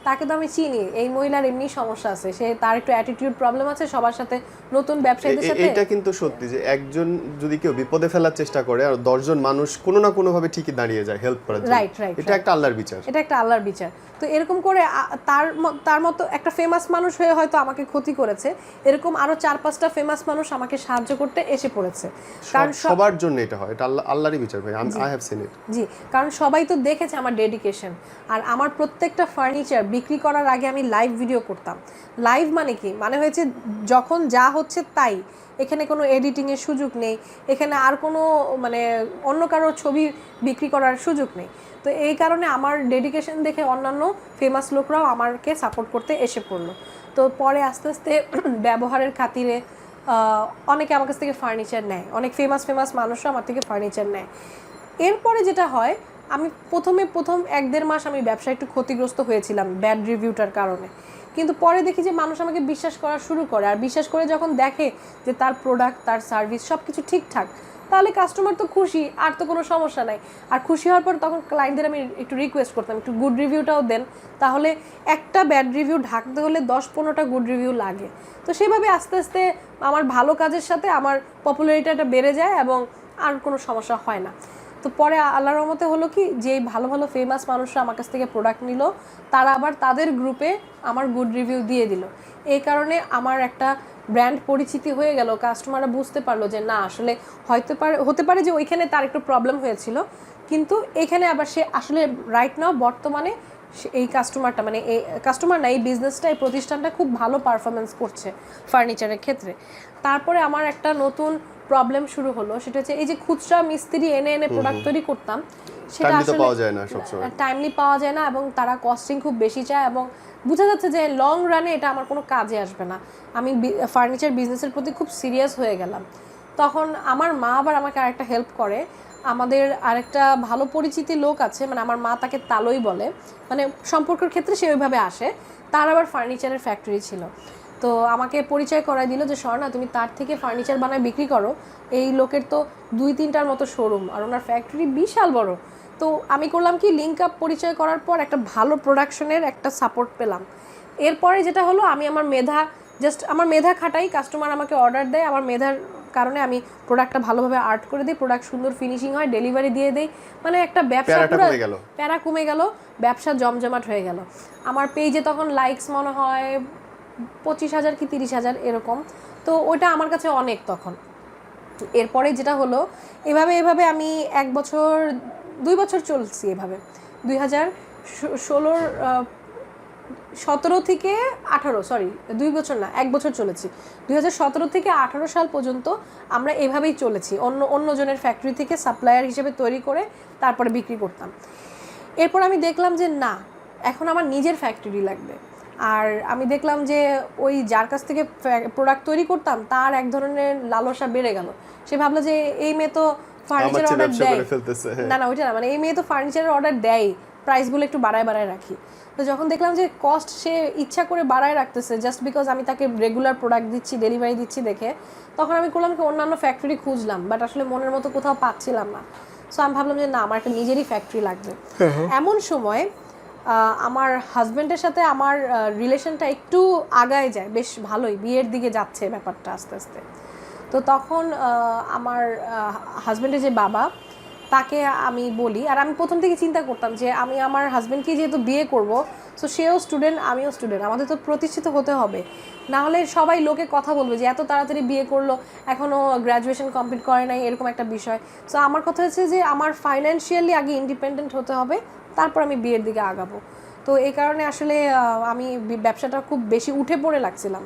তাকে তো আমি চিনি, এই মহিলার এমনি সমস্যা আছে, সে তার একটু অ্যাটিটিউড প্রবলেম আছে সবার সাথে, নতুন ব্যবসায়ীদের সাথে। এটা কিন্তু সত্যি যে একজন যদি কেউ বিপদে ফেলার চেষ্টা করে আর 10 জন মানুষ কোনো না কোনো ভাবে ঠিকই দাঁড়িয়ে যায় হেল্প করার জন্য, রাইট, এটা একটা আল্লাহর বিচার। এটা একটা আল্লাহর বিচার। তো এরকম করে তার মতো একটা ফেমাস মানুষ হয়ে হয়তো আমাকে ক্ষতি করেছে, এরকম আরো 4-5টা ফেমাস মানুষ আমাকে সাহায্য করতে এসে পড়েছে। কারণ সবার জন্য এটা হয়, এটা আল্লাহরই বিচার ভাই, আই হ্যাভ সিন ইট। জি, কারণ সবাই তো দেখেছে আমার ডেডিকেশন। আর আমার প্রত্যেকটা ফার্নিচার বিক্রি করার আগে আমি লাইভ ভিডিও করতাম। লাইভ মানে কি, মানে হয়েছে যখন যা হচ্ছে তাই, এখানে কোনো এডিটিংয়ের সুযোগ নেই, এখানে আর কোনো মানে অন্য কারো ছবি বিক্রি করার সুযোগ নেই। তো এই কারণে আমার ডেডিকেশন দেখে অন্যান্য ফেমাস লোকরাও আমাকে সাপোর্ট করতে এসে পড়লো। তো পরে আস্তে আস্তে ব্যবহারের খাতিরে অনেকে আমার কাছ থেকে ফার্নিচার নেয়, অনেক ফেমাস মানুষরা আমার থেকে ফার্নিচার নেয়। এরপরে যেটা হয়, আমি প্রথম 1-1.5 মাস আমি ব্যবসায় একটু ক্ষতিগ্রস্ত হয়েছিলাম ব্যাড রিভিউটার কারণে। কিন্তু পরে দেখি যে মানুষ আমাকে বিশ্বাস করা শুরু করে, আর বিশ্বাস করে যখন দেখে যে তার প্রোডাক্ট, তার সার্ভিস সব কিছু ঠিকঠাক, তাহলে কাস্টমার তো খুশি, আর তো কোনো সমস্যা নাই। আর খুশি হওয়ার পর তখন ক্লায়েন্টদের আমি একটু রিকোয়েস্ট করতাম একটু গুড রিভিউটাও দেন, তাহলে একটা ব্যাড রিভিউ ঢাকতে হলে 10-15টা গুড রিভিউ লাগে। তো সেভাবে আস্তে আস্তে আমার ভালো কাজের সাথে আমার পপুলারিটিটা বেড়ে যায় এবং আর কোনো সমস্যা হয় না। তো পরে আল্লাহর রহমতে হলো কি, যে ভালো ভালো ফেমাস মানুষরা আমার কাছ থেকে প্রোডাক্ট নিল, তারা আবার তাদের গ্রুপে আমার গুড রিভিউ দিয়ে দিল। এই কারণে আমার একটা ব্র্যান্ড পরিচিতি হয়ে গেল, কাস্টমাররা বুঝতে পারলো যে না আসলে হতে পারে যে ওইখানে তার একটু প্রবলেম হয়েছিল, কিন্তু এখানে আবার সে আসলে রাইট নাও বর্তমানে এই কাস্টমারটা মানে এই কাস্টমার না, এই বিজনেসটা, এই প্রতিষ্ঠানটা খুব ভালো পারফরমেন্স করছে ফার্নিচারের ক্ষেত্রে। তারপরে আমার একটা নতুন প্রবলেম শুরু হলো, সেটা হচ্ছে এই যে খুচরা মিস্ত্রি এনে এনে প্রোডাক্ট তৈরি করতাম, সেটা আসলে পাওয়া যায় না সবসময়, টাইমলি পাওয়া যায় না, এবং তারা কস্টিং খুব বেশি চায়, এবং বোঝা যাচ্ছে যে লং রানে এটা আমার কোনো কাজে আসবে না। আমি ফার্নিচার বিজনেসের প্রতি খুব সিরিয়াস হয়ে গেলাম। তখন আমার মা আবার আমাকে আরেকটা হেল্প করে, আমাদের আরেকটা ভালো পরিচিতি লোক আছে, মানে আমার মা তাকে তালই বলে, মানে সম্পর্কের ক্ষেত্রে সে ওইভাবে আসে, তার আবার ফার্নিচারের ফ্যাক্টরি ছিল। তো আমাকে পরিচয় করাই দিল যে স্বর্ণা তুমি তার থেকে ফার্নিচার বানায় বিক্রি করো, এই লোকের তো 2-3টার মতো শোরুম আর ওনার ফ্যাক্টরি বিশাল বড়। তো আমি করলাম কি, লিঙ্ক আপ পরিচয় করার পর একটা ভালো প্রোডাকশনের একটা সাপোর্ট পেলাম। এরপরে যেটা হলো, আমি আমার মেধা খাটাই, কাস্টমার আমাকে অর্ডার দেয়, আমার মেধার কারণে আমি প্রোডাক্টটা ভালোভাবে আর্ট করে দিই, প্রোডাক্ট সুন্দর ফিনিশিং হয়, ডেলিভারি দিয়ে দেই, মানে একটা ব্যবসা পুরো প্যারা কমে গেল, ব্যবসা জমজমাট হয়ে গেল। আমার পেজে তখন লাইকস মনে হয় 25,000 কি 30,000 এরকম, তো ওটা আমার কাছে অনেক তখন। এরপরে যেটা হলো, এভাবে আমি 2 বছর চলছি এভাবে। 2017 থেকে 18, সরি 2 বছর না, 1 বছর চলেছি। 2017 থেকে 18 সাল পর্যন্ত আমরা এভাবেই চলেছি, অন্য জনের ফ্যাক্টরি থেকে সাপ্লায়ার হিসেবে তৈরি করে তারপরে বিক্রি করতাম। এরপর আমি দেখলাম যে না, এখন আমার নিজের ফ্যাক্টরি লাগবে। আর আমি দেখলাম যে ওই যার কাছ থেকে প্রোডাক্ট তৈরি করতাম তার এক ধরনের লালসা বেড়ে গেল। সে ভাবলো যে এই মেয়ে তো ফার্নিচার অর্ডার দেয়, না ওইটা না, মানে এই মেয়ে তো ফার্নিচারের অর্ডার দেয়, প্রাইসগুলো একটু বাড়ায় রাখি। তো যখন দেখলাম যে কস্ট সে ইচ্ছা করে বাড়ায় রাখতেছে জাস্ট বিকজ আমি তাকে রেগুলার প্রোডাক্ট দিচ্ছি, ডেলিভারি দিচ্ছি দেখে, তখন আমি করলাম কি অন্যান্য ফ্যাক্টরি খুঁজলাম, বাট আসলে মনের মতো কোথাও পাচ্ছিলাম না। সো আমি ভাবলাম যে না, আমার একটা নিজেরই ফ্যাক্টরি লাগবে। এমন সময় আমার হাজব্যান্ডের সাথে আমার রিলেশনটা একটু আগায় যায়, বেশ ভালোই, বিয়ের দিকে যাচ্ছে ব্যাপারটা আস্তে আস্তে। তো তখন আমার হাজব্যান্ডের যে বাবা, তাকে আমি বলি, আর আমি প্রথম থেকে চিন্তা করতাম যে আমি আমার হাজব্যান্ডকে যেহেতু বিয়ে করব, সো সেও স্টুডেন্ট আমিও স্টুডেন্ট, আমাদের তো প্রতিষ্ঠিত হতে হবে, না হলে সবাই লোকে কথা বলবে যে এত তাড়াতাড়ি বিয়ে করলো, এখনও গ্র্যাজুয়েশন কমপ্লিট করে নাই, এরকম একটা বিষয়। সো আমার কথা হচ্ছে যে আমার ফাইন্যান্সিয়ালি আগে ইন্ডিপেন্ডেন্ট হতে হবে, তারপর আমি বিয়ের দিকে আগাবো। তো এই কারণে আসলে আমি ব্যবসাটা খুব বেশি উঠে পড়ে লাগছিলাম।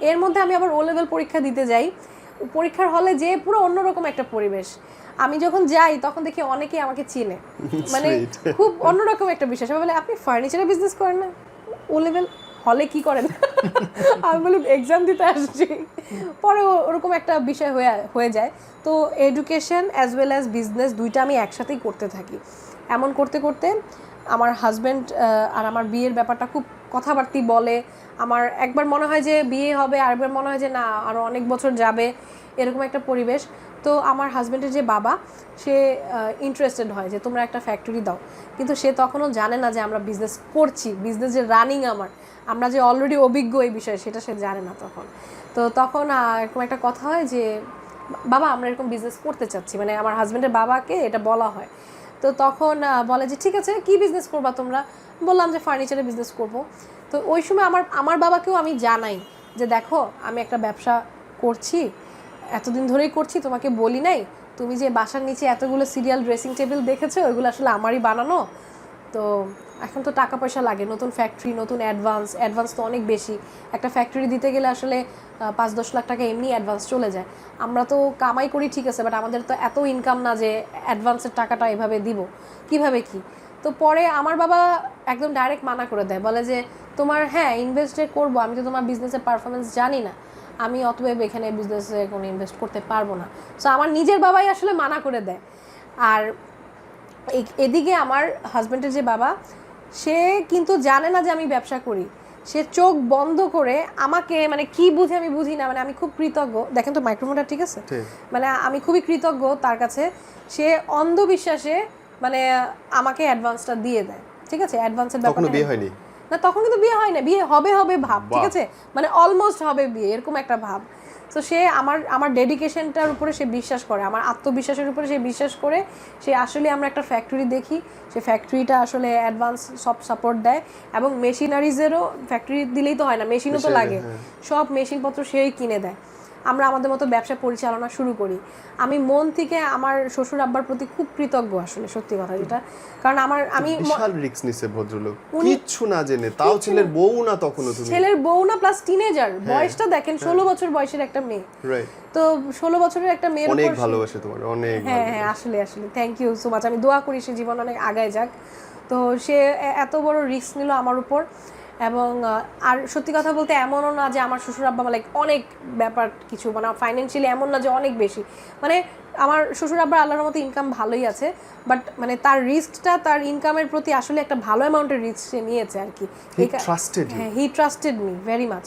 এর মধ্যে আমি আবার O-level পরীক্ষা দিতে যাই, পরীক্ষার হলে যে পুরো অন্যরকম একটা পরিবেশ। আমি যখন যাই তখন দেখি অনেকেই আমাকে চিনে, মানে খুব অন্যরকম একটা বিষয়। সবাই বলে আপনি ফার্নিচারের বিজনেস করেন না, O-level হলে কি করেন? আমি বলি এক্সাম দিতে আসছি। পরে ওরকম একটা বিষয় হয়ে যায়। তো education as well as business দুইটা আমি একসাথেই করতে থাকি। এমন করতে করতে আমার হাজব্যান্ড আর আমার বিয়ের ব্যাপারটা খুব কথাবার্তি বলে। আমার একবার মনে হয় যে বিয়ে হবে, আরেকবার মনে হয় যে না আরও অনেক বছর যাবে, এরকম একটা পরিবেশ। তো আমার হাজব্যান্ডের যে বাবা, সে ইন্টারেস্টেড হয় যে তোমরা একটা ফ্যাক্টরি দাও, কিন্তু সে তখনও জানে না যে আমরা বিজনেস করছি, বিজনেস যে রানিং আমরা যে অলরেডি অভিজ্ঞ এই বিষয়ে, সেটা সে জানে না তখন। তো তখন এরকম একটা কথা হয় যে বাবা আমরা এরকম বিজনেস করতে চাচ্ছি, মানে আমার হাজব্যান্ডের বাবাকে এটা বলা হয়। তো তখন বলে যে ঠিক আছে, কি বিজনেস করবা তোমরা? বললাম যে ফার্নিচারের বিজনেস করব। তো ওই সময় আমার বাবাকেও আমি জানাই যে দেখো আমি একটা ব্যবসা করছি, এতদিন ধরেই করছি, তোমাকে বলি নাই, তুমি যে বাসার নিচে এতগুলো সিরিয়াল ড্রেসিং টেবিল দেখেছো, ওইগুলো আসলে আমারই বানানো। তো এখন তো টাকা পয়সা লাগে, নতুন ফ্যাক্টরি, নতুন অ্যাডভান্স তো অনেক বেশি। একটা ফ্যাক্টরি দিতে গেলে আসলে 5-10 লাখ টাকা এমনি অ্যাডভান্স চলে যায়। আমরা তো কামাই করি ঠিক আছে, বাট আমাদের তো এত ইনকাম না যে অ্যাডভান্সের টাকাটা এভাবে দিব, কিভাবে কি। তো পরে আমার বাবা একদম ডাইরেক্ট মানা করে দেয়, বলে যে তোমার হ্যাঁ ইনভেস্টে করবো, আমি তো তোমার বিজনেসের পারফরমেন্স জানি না, আমি অতএব এখানে বিজনেসে কোনো ইনভেস্ট করতে পারবো না। সো আমার নিজের বাবাই আসলে মানা করে দেয়। আর এদিকে আমার হাজব্যান্ডের যে বাবা, সে কিন্তু জানে না যে আমি ব্যবসা করি। সে চোখ বন্ধ করে আমাকে, মানে কি বুঝে আমি বুঝি না, মানে আমি খুব কৃতজ্ঞ, দেখেন তো মাইক্রোফোনটা ঠিক আছে, মানে আমি খুবই কৃতজ্ঞ তার কাছে। সে অন্ধবিশ্বাসে মানে আমাকে অ্যাডভান্সটা দিয়ে দেয়, ঠিক আছে। অ্যাডভান্সের ব্যাপারটা বিয়ে হয়নি না, তখন কিন্তু বিয়ে হয় না, বিয়ে হবে ভাব, ঠিক আছে, মানে অলমোস্ট হবে বিয়ে, এরকম একটা ভাব। তো সে আমার ডেডিকেশনটার উপরে সে বিশ্বাস করে, আমার আত্মবিশ্বাসের উপরে সে বিশ্বাস করে। সে আসলে আমরা একটা ফ্যাক্টরি দেখি, সে ফ্যাক্টরিটা আসলে অ্যাডভান্স সব সাপোর্ট দেয়, এবং মেশিনারিজেরও ফ্যাক্টরি দিলেই তো হয় না, মেশিনও তো লাগে, সব মেশিনপত্র সেই কিনে দেয়। আমরা আমাদের মতো ব্যবসা পরিচালনা শুরু করি। আমি মন থেকে আমার শ্বশুর আব্বার প্রতি খুব কৃতজ্ঞ আসলে, সত্যি কথা যেটা। কারণ আমি বিশাল রিস্ক নিছে ভদ্রলোক, কিচ্ছু না জেনে, তাও ছেলের বউ না তখনও, তুমি ছেলের বউ না, প্লাস টিনেজার, বয়সটা দেখেন 16 বছর বয়সের একটা মেয়ে। রাইট। তো 16 বছরের একটা মেয়ের অনেক ভালোবাসে তোমার, অনেক। হ্যাঁ আসলে থ্যাংক ইউ সো মাচ। আমি দোয়া করি সে জীবন অনেক আগায় যাক। তো সে এত বড় রিস্ক নিল আমার উপর। এবং আর সত্যি কথা বলতে এমনও না যে আমার শ্বশুর আব্বা লাইক অনেক ব্যাপার কিছু, মানে ফাইন্যান্সিয়ালি এমন না যে অনেক বেশি, মানে আমার শ্বশুর আব্বার আল্লাহর মতো ইনকাম ভালোই আছে, বাট মানে তার রিস্কটা তার ইনকামের প্রতি আসলে একটা ভালো অ্যামাউন্টের রিস্ক সে নিয়েছে আর কি। হ্যাঁ, হি ট্রাস্টেড মি ভেরি মাচ।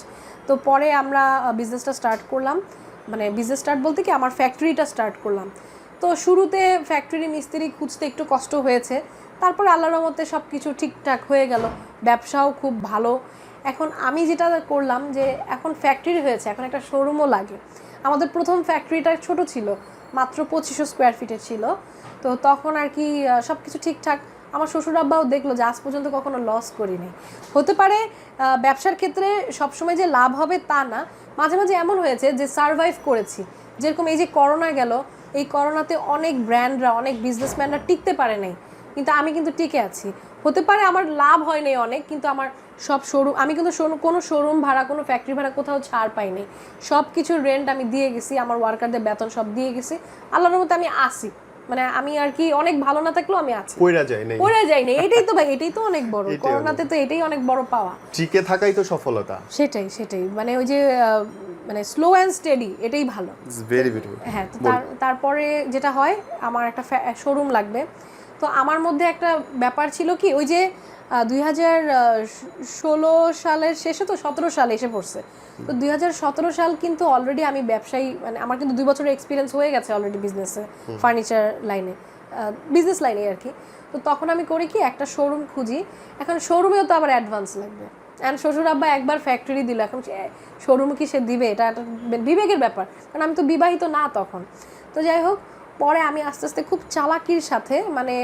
তো পরে আমরা বিজনেসটা স্টার্ট করলাম, মানে বিজনেস স্টার্ট বলতে কি আমার ফ্যাক্টরিটা স্টার্ট করলাম। তো শুরুতে ফ্যাক্টরি মিস্ত্রি খুঁজতে একটু কষ্ট হয়েছে, তারপর আল্লাহর রহমতে সব কিছু ঠিকঠাক হয়ে গেল, ব্যবসাও খুব ভালো। এখন আমি যেটা করলাম যে এখন ফ্যাক্টরি হয়েছে, এখন একটা শোরুমও লাগে। আমাদের প্রথম ফ্যাক্টরিটা ছোট ছিল, মাত্র 2500 স্কোয়ার ফিটের ছিল। তো তখন আর কি সব কিছু ঠিকঠাক। আমার শ্বশুর আব্বাও দেখলো যে আজ পর্যন্ত কখনো লস করিনি। হতে পারে ব্যবসার ক্ষেত্রে সবসময় যে লাভ হবে তা না, মাঝে মাঝে এমন হয়েছে যে সারভাইভ করেছি। যেরকম এই যে করোনা গেল, এই করোনাতে অনেক ব্র্যান্ডরা, অনেক বিজনেসম্যানরা টিকতে পারে নাই, কিন্তু আমি কিন্তু টিকে আছি। হতে পারে আমার লাভ হয় নাই অনেক, কিন্তু আমার সব শোরুম, আমি কিন্তু কোনো শোরুম ভাড়া, কোনো ফ্যাক্টরি ভাড়া কোথাও ছাড় পাইনি। সব কিছুর রেন্ট আমি দিয়ে গেছি, আমার ওয়ার্কারদের বেতন সব দিয়ে গেছি। আল্লাহর মতো আমি আসি, মানে আমি আর কি অনেক ভালো না থাকলেও আমি আছি, কইরা যায় নাই। এটাই তো ভাই, এটাই তো অনেক বড়, করোনাতে তো এটাই অনেক বড় পাওয়া, টিকে থাকাই তো সফলতা। সেটাই মানে ওই যে মানে স্লো অ্যান্ড স্টেডি, এটাই ভালো। Very beautiful. হ্যাঁ, তারপরে যেটা হয়, আমার একটা শোরুম লাগবে। তো আমার মধ্যে একটা ব্যাপার ছিল কি, ওই যে 2016 সালের শেষে তো 17 সাল এসে পড়ছে। তো 2017 সাল কিন্তু অলরেডি আমি ব্যবসায়ী, মানে আমার কিন্তু 2 বছরের এক্সপিরিয়েন্স হয়ে গেছে অলরেডি বিজনেসে, ফার্নিচার লাইনে, বিজনেস লাইনে আর কি। তো তখন আমি করি কি, একটা শোরুম খুঁজি। এখন শোরুমেও তো আবার অ্যাডভান্স লাগবে, অ্যান্ড শ্বশুর আব্বা একবার ফ্যাক্টরি দিল, এখন শোরুম কি সে দিবে? এটা একটা বিবেকের ব্যাপার, কারণ আমি তো বিবাহিত না তখন। তো যাই হোক, পরে আমি আস্তে আস্তে খুব চালাকির সাথে, মানে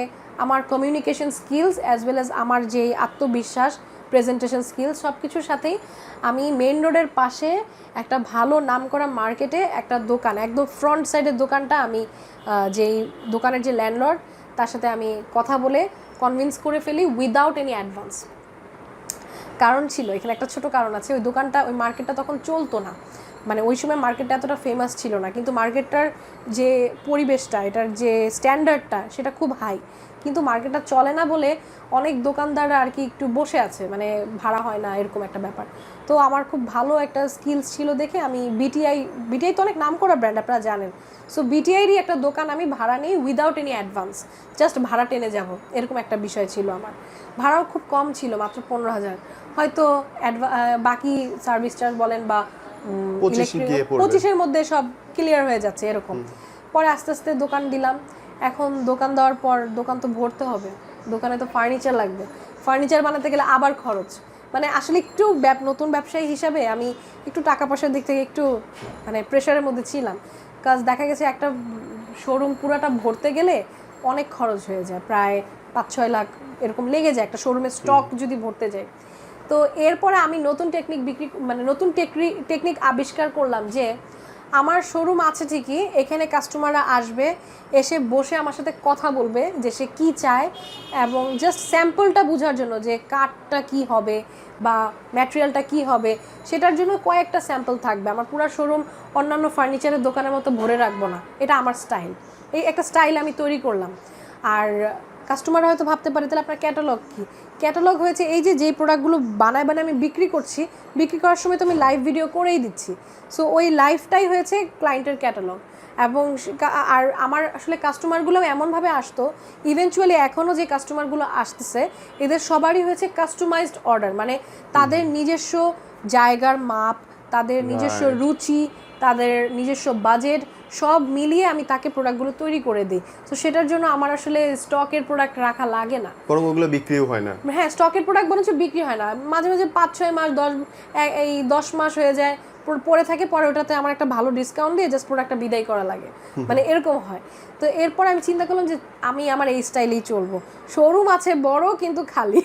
আমার communication skills as well as আমার যে আত্মবিশ্বাস, প্রেজেন্টেশন স্কিলস, সব কিছুর সাথেই আমি মেইন রোডের পাশে একটা ভালো নামকরা মার্কেটে একটা দোকান, একদম ফ্রন্ট সাইডের দোকানটা আমি যেই দোকানের যে ল্যান্ডলর্ড, তার সাথে আমি কথা বলে কনভিন্স করে ফেলি উইদাউট এনি অ্যাডভান্স। কারণ ছিল এখানে, একটা ছোট কারণ আছে। ওই দোকানটা, ওই মার্কেটটা তখন চলতো না, মানে ওই সময় মার্কেটটা এতটা ফেমাস ছিল না, কিন্তু মার্কেটটার যে পরিবেশটা, এটার যে স্ট্যান্ডার্ডটা, সেটা খুব হাই। কিন্তু মার্কেটটা চলে না বলে অনেক দোকানদাররা আর কি একটু বসে আছে, মানে ভাড়া হয় না, এরকম একটা ব্যাপার। তো আমার খুব ভালো একটা স্কিলস ছিল দেখে আমি বিটিআই তো অনেক নাম করা ব্র্যান্ড, আপনারা জানেন। সো বিটিআইরই একটা দোকান আমি ভাড়া নিই উইদাউট এনি অ্যাডভান্স, জাস্ট ভাড়া টেনে যাব, এরকম একটা বিষয় ছিল আমার। ভাড়াও খুব কম ছিল, মাত্র 15,000। হয়তো বাকি সার্ভিস চার্জ বলেন বা 25-এর মধ্যে সব ক্লিয়ার হয়ে যাচ্ছে এরকম। পরে আস্তে আস্তে দোকান দিলাম। এখন দোকান দেওয়ার পর দোকান তো ভরতে হবে, দোকানে তো ফার্নিচার লাগবে, ফার্নিচার বানাতে গেলে আবার খরচ। মানে আসলে একটু নতুন ব্যবসায়ী হিসাবে আমি একটু টাকা পয়সার দিক থেকে একটু মানে প্রেশারের মধ্যে ছিলাম, কাজ দেখা গেছে একটা শোরুম পুরাটা ভরতে গেলে অনেক খরচ হয়ে যায়, প্রায় 5-6 লাখ এরকম লেগে যায় একটা শোরুমের স্টক যদি ভরতে যায়। তো এরপরে আমি নতুন টেকনিক আবিষ্কার করলাম যে আমার শোরুম আছে ঠিকই, এখানে কাস্টমাররা আসবে, এসে বসে আমার সাথে কথা বলবে যে সে কী চায়, এবং জাস্ট স্যাম্পলটা বোঝার জন্য যে কাঠটা কী হবে বা ম্যাটেরিয়ালটা কী হবে, সেটার জন্য কয়েকটা স্যাম্পল থাকবে। আমার পুরো শোরুম অন্যান্য ফার্নিচারের দোকানের মতো ভরে রাখবো না, এটা আমার স্টাইল। এই একটা স্টাইল আমি তৈরি করলাম। আর কাস্টমাররা হয়তো ভাবতে পারে তাহলে আপনার ক্যাটালগ কী? ক্যাটালগ হয়েছে এই যে যেই প্রোডাক্টগুলো বানায় আমি বিক্রি করছি, বিক্রি করার সময় তো আমি লাইভ ভিডিও করেই দিচ্ছি। সো ওই লাইভটাই হয়েছে ক্লায়েন্টের ক্যাটালগ। এবং আর আমার আসলে কাস্টমারগুলো এমনভাবে আসতো, ইভেনচুয়ালি এখনও যে কাস্টমারগুলো আসতেছে এদের সবারই হয়েছে কাস্টমাইজড অর্ডার, মানে তাদের নিজস্ব জায়গার মাপ, তাদের নিজস্ব রুচি, তাদের নিজস্ব বাজেট সব মিলিয়ে আমি তাকে প্রোডাক্টগুলো তৈরি করে দিই। তো সেটার জন্য আমার আসলে স্টকের প্রোডাক্ট রাখা লাগে না, বরং ওগুলো বিক্রিও হয় না। হ্যাঁ, স্টকের প্রোডাক্ট বরঞ্চ বিক্রি হয় না, মাঝে মাঝে 5-6 মাস 10 মাস হয়ে যায়, পরে থাকে, পরে ওটাতে আমার একটা ভালো ডিসকাউন্ট দিয়ে জাস্ট প্রোডাক্টটা বিদায় করা লাগে, মানে এরকম হয়। তো এরপর আমি চিন্তা করলাম যে আমি আমার এই স্টাইলেই চলবো, শোরুম আছে বড় কিন্তু খালি।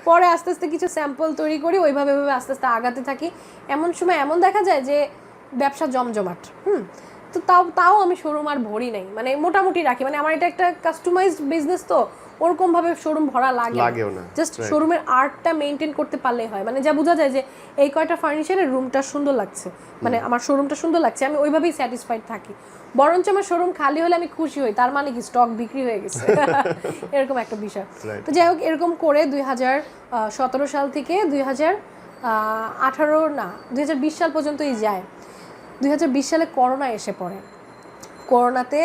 পরে আস্তে আস্তে কিছু স্যাম্পল তৈরি করি, ওইভাবে আস্তে আস্তে আগাতে থাকি। এমন সময় এমন দেখা যায় যে ব্যবসা জমজমাট, তো তাও আমি শোরুম আর ভরি নাই, মানে মোটামুটি রাখি, মানে আমার এটা একটা কাস্টমাইজড বিজনেস, তো ওরকম ভাবে শোরুম ভরা লাগেও না, জাস্ট শোরুমের আর্টটা মেনটেন করতে পারলেই হয়। মানে যা বোঝা যায় যে এই কয়টা ফার্নিচারের রুমটা সুন্দর লাগছে, মানে আমার শোরুমটা সুন্দর লাগছে, আমি ওইভাবেই স্যাটিসফাইড থাকি। বরঞ্চ আমার শোরুম খালি হলে আমি খুশি হই, তার মানে কি স্টক বিক্রি হয়ে গেছে, এরকম একটা বিষয়। তো যাই হোক, এরকম করে 2017 সাল থেকে 2020 সাল পর্যন্তই যায়। 2020 সালে করোনা এসে পড়ে। করোনাতে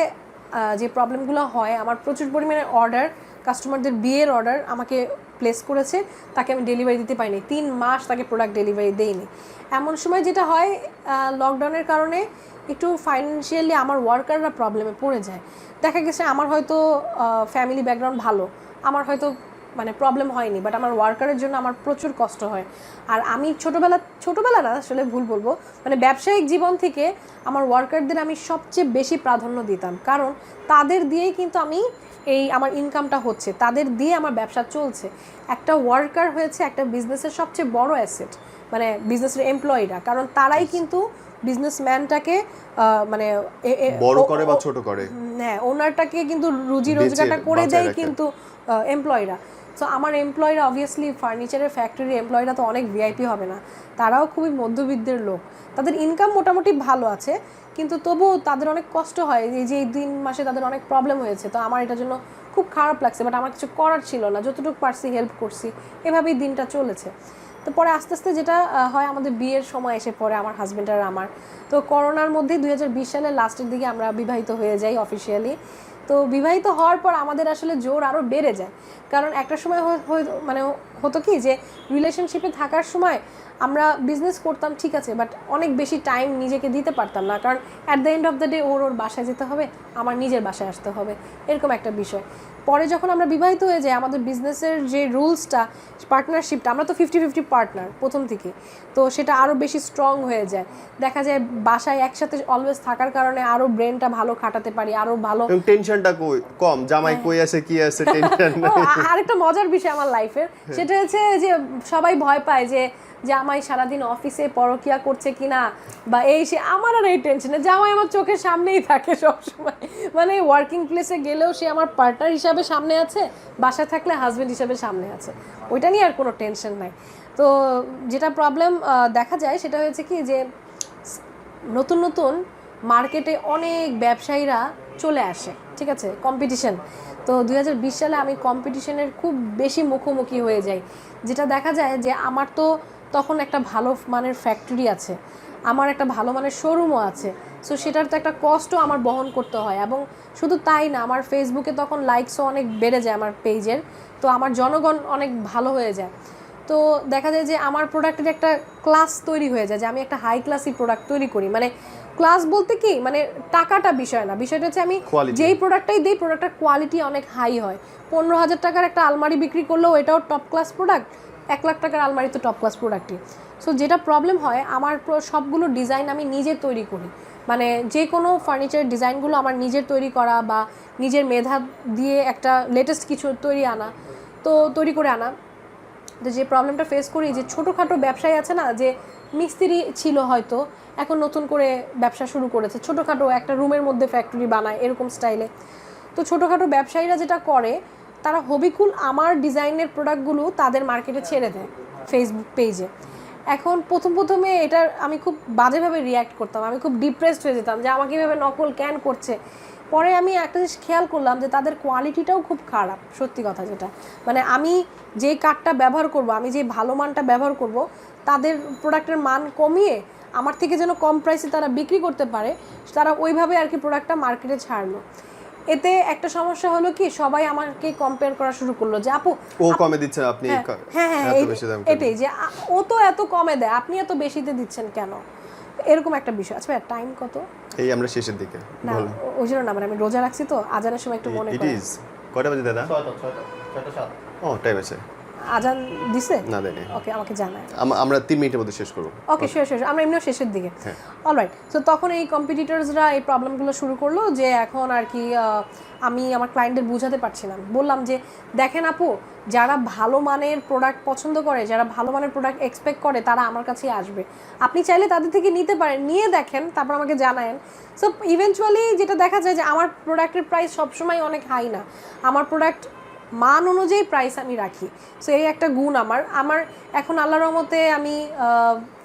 যে প্রবলেমগুলো হয়, আমার প্রচুর পরিমাণে অর্ডার, কাস্টমারদের বিয়ের অর্ডার আমাকে প্লেস করেছে, তাকে আমি ডেলিভারি দিতে পারিনি, 3 মাস তাকে প্রোডাক্ট ডেলিভারি দেইনি। এমন সময় যেটা হয়, লকডাউনের কারণে একটু ফাইন্যান্সিয়ালি আমার ওয়ার্কাররা প্রবলেমে পড়ে যায়। দেখা গেছে আমার হয়তো ফ্যামিলি ব্যাকগ্রাউন্ড ভালো, আমার হয়তো মানে প্রবলেম হয়নি, বাট আমার ওয়ার্কারের জন্য আমার প্রচুর কষ্ট হয়। আর আমি ছোটোবেলা না, আসলে ভুল বলবো, মানে ব্যবসায়িক জীবন থেকে আমার ওয়ার্কারদের আমি সবচেয়ে বেশি প্রাধান্য দিতাম, কারণ তাদের দিয়েই কিন্তু আমি আমার ইনকামটা হচ্ছে, তাদের দিয়ে আমার ব্যবসা চলছে। একটা ওয়ার্কার হয়েছে একটা বিজনেসের সবচেয়ে বড় অ্যাসেট, মানে বিজনেসের এমপ্লয়িরা, কারণ তারাই কিন্তু বিজনেসম্যানটাকে মানে বড় করে বা ছোট করে, হ্যাঁ, ওনারটাকে কিন্তু রুজি রোজগারটা করে দেয় কিন্তু এমপ্লয়িরা। সো আমার এমপ্লয়িরা অবভিয়াসলি ফার্নিচারের ফ্যাক্টরির এমপ্লয়িরা তো অনেক ভিআইপি হবে না, তারাও খুবই মধ্যবিত্তের লোক, তাদের ইনকাম মোটামুটি ভালো আছে, কিন্তু তবুও তাদের অনেক কষ্ট হয়। এই যে এই 3 মাসে তাদের অনেক প্রবলেম হয়েছে, তো আমার এটার জন্য খুব খারাপ লাগছে, বাট আমার কিছু করার ছিল না, যতটুকু পারছি হেল্প করছি, এভাবেই দিনটা চলেছে। তো পরে আস্তে আস্তে যেটা হয়, আমাদের বিয়ের সময় এসে পড়ে আমার হাজব্যান্ড আর আমার। তো করোনার মধ্যে 2020 সালের লাস্টের দিকে আমরা বিবাহিত হয়ে যাই অফিসিয়ালি। তো বিবাহিত হওয়ার পর আমাদের আসলে জোর আরও বেড়ে যায়, কারণ একটা সময় মানে হতো কি যে রিলেশনশিপে থাকার সময় আমরা বিজনেস করতাম ঠিক আছে, বাট অনেক বেশি টাইম নিজেকে দিতে পারতাম না, কারণ at the end of the day ওর বাসায় যেতে হবে, আমার নিজের বাসায় আসতে হবে, এরকম একটা বিষয়। পরে যখন আমরা বিবাহিত হয়ে যাই, আমাদের বিজনেসের যে রুলসটা, পার্টনারশিপটা, আমরা তো 50-50 পার্টনার প্রথম থেকে, তো সেটা আরও বেশি স্ট্রং হয়ে যায়। দেখা যায় বাসায় একসাথে অলওয়েজ থাকার কারণে আরও ব্রেনটা ভালো খাটাতে পারি, আরও ভালো, টেনশনটা কম, জামাই কই আছে কি আছে টেনশন নাই। আরেকটা মজার বিষয় আমার লাইফের, সেটা হচ্ছে যে সবাই ভয় পায় যে জামাই সারাদিন অফিসে পরকিয়া করছে কিনা বা এই সে, আমার আর এই টেনশনে, জামাই আমার চোখের সামনেই থাকে সবসময়, মানে ওয়ার্কিং প্লেসে গেলেও সে আমার পার্টনার হিসাবে সামনে আছে, বাসায় থাকলে হাজব্যান্ড হিসাবে সামনে আছে, ওইটা নিয়ে আর কোনো টেনশন নাই। তো যেটা প্রবলেম দেখা যায় সেটা হয়েছে কি যে নতুন নতুন মার্কেটে অনেক ব্যবসায়ীরা চলে আসে, ঠিক আছে, কম্পিটিশন। তো 2020 সালে আমি কম্পিটিশনের খুব বেশি মুখোমুখি হয়ে যাই, যেটা দেখা যায় যে আমার তো তখন একটা ভালো মানের ফ্যাক্টরি আছে, আমার একটা ভালো মানের শোরুমও আছে, সো সেটার তো একটা কষ্টও আমার বহন করতে হয়। এবং শুধু তাই না, আমার ফেসবুকে তখন লাইকসও অনেক বেড়ে যায় আমার পেজের, তো আমার জনগণ অনেক ভালো হয়ে যায়। তো দেখা যায় যে আমার প্রোডাক্টের একটা ক্লাস তৈরি হয়ে যায়, যে আমি একটা হাই ক্লাসি প্রোডাক্ট তৈরি করি। মানে ক্লাস বলতে কি, মানে টাকাটা বিষয় না, বিষয়টা হচ্ছে আমি যেই প্রোডাক্টটাই দিই, প্রোডাক্টের কোয়ালিটি অনেক হাই হয়। 15,000 টাকার একটা আলমারি বিক্রি করলেও এটাও টপ ক্লাস প্রোডাক্ট, 1 লাখ টাকার আলমারি তো টপ ক্লাস প্রোডাক্টই। সো যেটা প্রবলেম হয়, আমার সবগুলো ডিজাইন আমি নিজে তৈরি করি, মানে যে কোনো ফার্নিচার ডিজাইনগুলো আমার নিজের তৈরি করা বা নিজের মেধা দিয়ে একটা লেটেস্ট কিছু তৈরি করে আনা। তো যে প্রবলেমটা ফেস করি, যে ছোটোখাটো ব্যবসায়ী আছে না, যে মিস্ত্রি ছিল হয়তো, এখন নতুন করে ব্যবসা শুরু করেছে, ছোটোখাটো একটা রুমের মধ্যে ফ্যাক্টরি বানায় এরকম স্টাইলে। তো ছোটোখাটো ব্যবসায়ীরা যেটা করে, তারা হবিকুল আমার ডিজাইনের প্রোডাক্টগুলো তাদের মার্কেটে ছেড়ে দেয় ফেসবুক পেজে। এখন প্রথমে এটার আমি খুব বাজেভাবে রিয়্যাক্ট করতাম, আমি খুব ডিপ্রেসড হয়ে যেতাম যে আমাকে এভাবে নকল ক্যান করছে। পরে আমি একটা জিনিস খেয়াল করলাম যে তাদের কোয়ালিটিটাও খুব খারাপ, সত্যি কথা যেটা, মানে আমি যে কাঠটা ব্যবহার করব, আমি যে ভালো মানটা ব্যবহার করব, তাদের প্রোডাক্টের মান কমিয়ে আমার থেকে যেন কম প্রাইসে তারা বিক্রি করতে পারে, তারা ওইভাবে আর কি প্রোডাক্টটা মার্কেটে ছাড়লো। এতে একটা সমস্যা হলো কি, সবাই আমাকে কম্পেয়ার করা শুরু করলো যে আপু ও কমে দিচ্ছেন আপনি, হ্যাঁ এটাই যে ও তো এত কমে দেয়, আপনি এত বেশিতে দিচ্ছেন কেন, এরকম একটা বিষয়। আচ্ছা টাইম কত? এই আমরা শেষের দিকে, না ওই জন্য না, মানে আমি রোজা রাখছি তো, আজানের সময় একটু মনে করেন। কয়টা বাজে দাদা? 6টা 7। ও টাইম আছে। আজান দিছে? না দেয়নি। ওকে, আমাকে জানায়। আমরা 3 মিনিটের মধ্যে শেষ করব। ওকে, শিওর। আমরা এমনিও শেষের দিকে। অলরাইট। সো তখন এই কম্পিটিটরসরা এই প্রবলেমগুলো শুরু করলো যে এখন আর কি আমি আমার ক্লায়েন্টদের বুঝাতে পারছি না। বললাম যে দেখেন আপু, যারা ভালো মানের প্রোডাক্ট পছন্দ করে, যারা ভালো মানের প্রোডাক্ট এক্সপেক্ট করে, তারা আমার কাছেই আসবে। আপনি চাইলে তাদের থেকে নিতে পারেন, নিয়ে দেখেন, তারপর আমাকে জানায়েন। সো ইভেনচুয়ালি যেটা দেখা যায় যে আমার প্রোডাক্টের প্রাইস সবসময় অনেক হাই না। আমার প্রোডাক্ট মান অনুযায়ী প্রাইস আমি রাখি। সো এই একটা গুণ আমার এখন আল্লাহর রহমতে আমি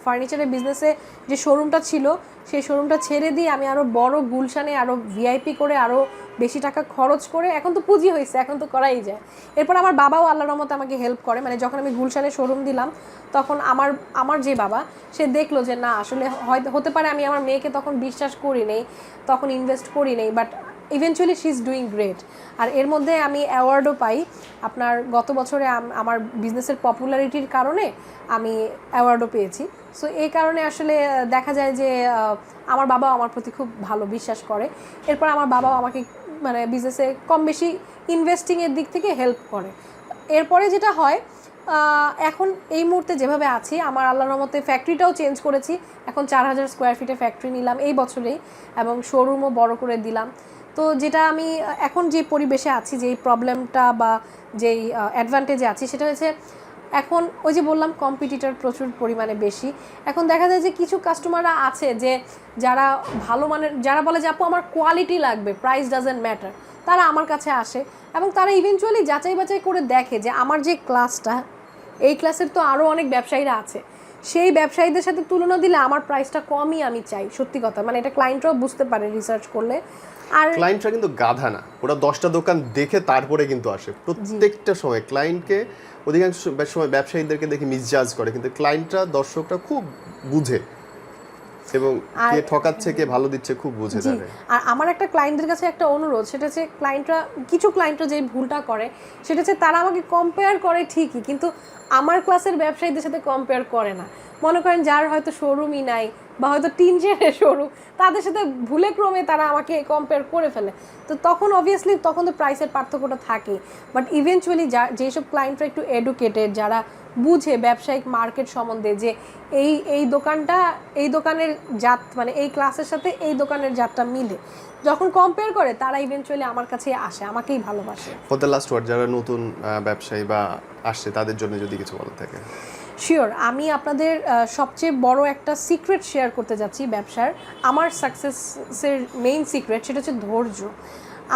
ফার্নিচারের বিজনেসে যে শোরুমটা ছিল সেই শোরুমটা ছেড়ে দিয়ে আমি আরও বড় গুলশানে আরও ভিআইপি করে আরও বেশি টাকা খরচ করে, এখন তো পুঁজি হয়েছে, এখন তো করাই যায়। এরপর আমার বাবাও আল্লাহর রহমতে আমাকে হেল্প করে। মানে যখন আমি গুলশানে শোরুম দিলাম তখন আমার যে বাবা, সে দেখলো যে না আসলে হতে পারে আমি আমার মেয়েকে তখন বিশ্বাস করি নেই, তখন ইনভেস্ট করি নেই, but eventually she is doing great. আর এর মধ্যে আমি অ্যাওয়ার্ডও পাই। আপনার গত বছরে আমার বিজনেসের পপুলারিটির কারণে আমি অ্যাওয়ার্ডও পেয়েছি। সো এই কারণে আসলে দেখা যায় যে আমার বাবাও আমার প্রতি খুব ভালো বিশ্বাস করে। এরপর আমার বাবাও আমাকে মানে বিজনেসে কম বেশি ইনভেস্টিংয়ের দিক থেকে হেল্প করে। এরপরে যেটা হয়, এখন এই মুহূর্তে যেভাবে আছি, আমার আল্লাহর রহমতে ফ্যাক্টরিটাও চেঞ্জ করেছি। এখন 4000 স্কোয়ার ফিটে ফ্যাক্টরি নিলাম এই বছরেই, এবং শোরুমও বড় করে দিলাম। তো যেটা আমি এখন যে পরিবেশে আছি, যেই প্রবলেমটা বা যেই অ্যাডভান্টেজে আছি, সেটা হচ্ছে এখন ওই যে বললাম কম্পিটিটর প্রচুর পরিমাণে বেশি। এখন দেখা যায় যে কিছু কাস্টমাররা আছে যে যারা ভালো মানের, যারা বলে যে আপু আমার কোয়ালিটি লাগবে, প্রাইস ডাজেন্ট ম্যাটার, তারা আমার কাছে আসে এবং তারা ইভেনচুয়ালি যাচাই বাছাই করে দেখে যে আমার যে ক্লাসটা, এই ক্লাসের তো আরও অনেক ব্যবসায়ীরা আছে, সেই ব্যবসায়ীদের সাথে তুলনা দিলে আমার প্রাইসটা কমই আমি চাই। সত্যি কথা, মানে এটা ক্লায়েন্টরাও বুঝতে পারে রিসার্চ করলে। আর ক্লায়েন্টরা কিন্তু গাধা না, ওরা 10টা দোকান দেখে তারপরে কিন্তু আসে প্রত্যেকটা সময়। ক্লায়েন্টকে অধিকাংশ সময় ব্যবসায়ীদেরকে দেখে মিসজাজ করে, কিন্তু ক্লায়েন্টরা, দর্শকরা খুব বুঝে এবং কে ঠকাচ্ছে কে ভালো দিচ্ছে খুব বুঝে থাকে। আর আমার একটা ক্লায়েন্টদের কাছে একটা অনুরোধ, সেটা হচ্ছে কিছু ক্লায়েন্টরা যে ভুলটা করে সেটা হচ্ছে তারা আমাকে কম্পেয়ার করে ঠিকই, কিন্তু আমার ক্লাসের ব্যবসায়ীদের সাথে কম্পেয়ার করে না। মনে করেন যার হয়তো শোরুমই নাই বা হয়তো 3 শেয়ারের শোরুম, তাদের সাথে ভুলে ক্রমে তারা আমাকে কম্পেয়ার করে ফেলে। তো তখন অবভিয়াসলি তখন তো প্রাইসের পার্থক্যটা থাকে। বাট ইভেনচুয়ালি যেসব ক্লায়েন্টরা একটু এডুকেটেড, যারা বুঝে ব্যবসায়িক মার্কেট সম্বন্ধে, যে এই দোকানটা, এই দোকানের জাত, মানে এই ক্লাসের সাথে এই দোকানের জাতটা মিলে, যখন কম্পেয়ার করে তারা ইভেনচুয়ালি আমার কাছে আসে, আমাকেই ভালোবাসে। ফর দ্য লাস্ট ওয়ার্ড, যারা নতুন ব্যবসায়ী বা আসছে তাদের জন্য যদি কিছু বলা থাকে। শিওর, আমি আপনাদের সবচেয়ে বড় একটা সিক্রেট শেয়ার করতে যাচ্ছি ব্যবসার। আমার সাকসেসের মেইন সিক্রেট সেটা হচ্ছে ধৈর্য।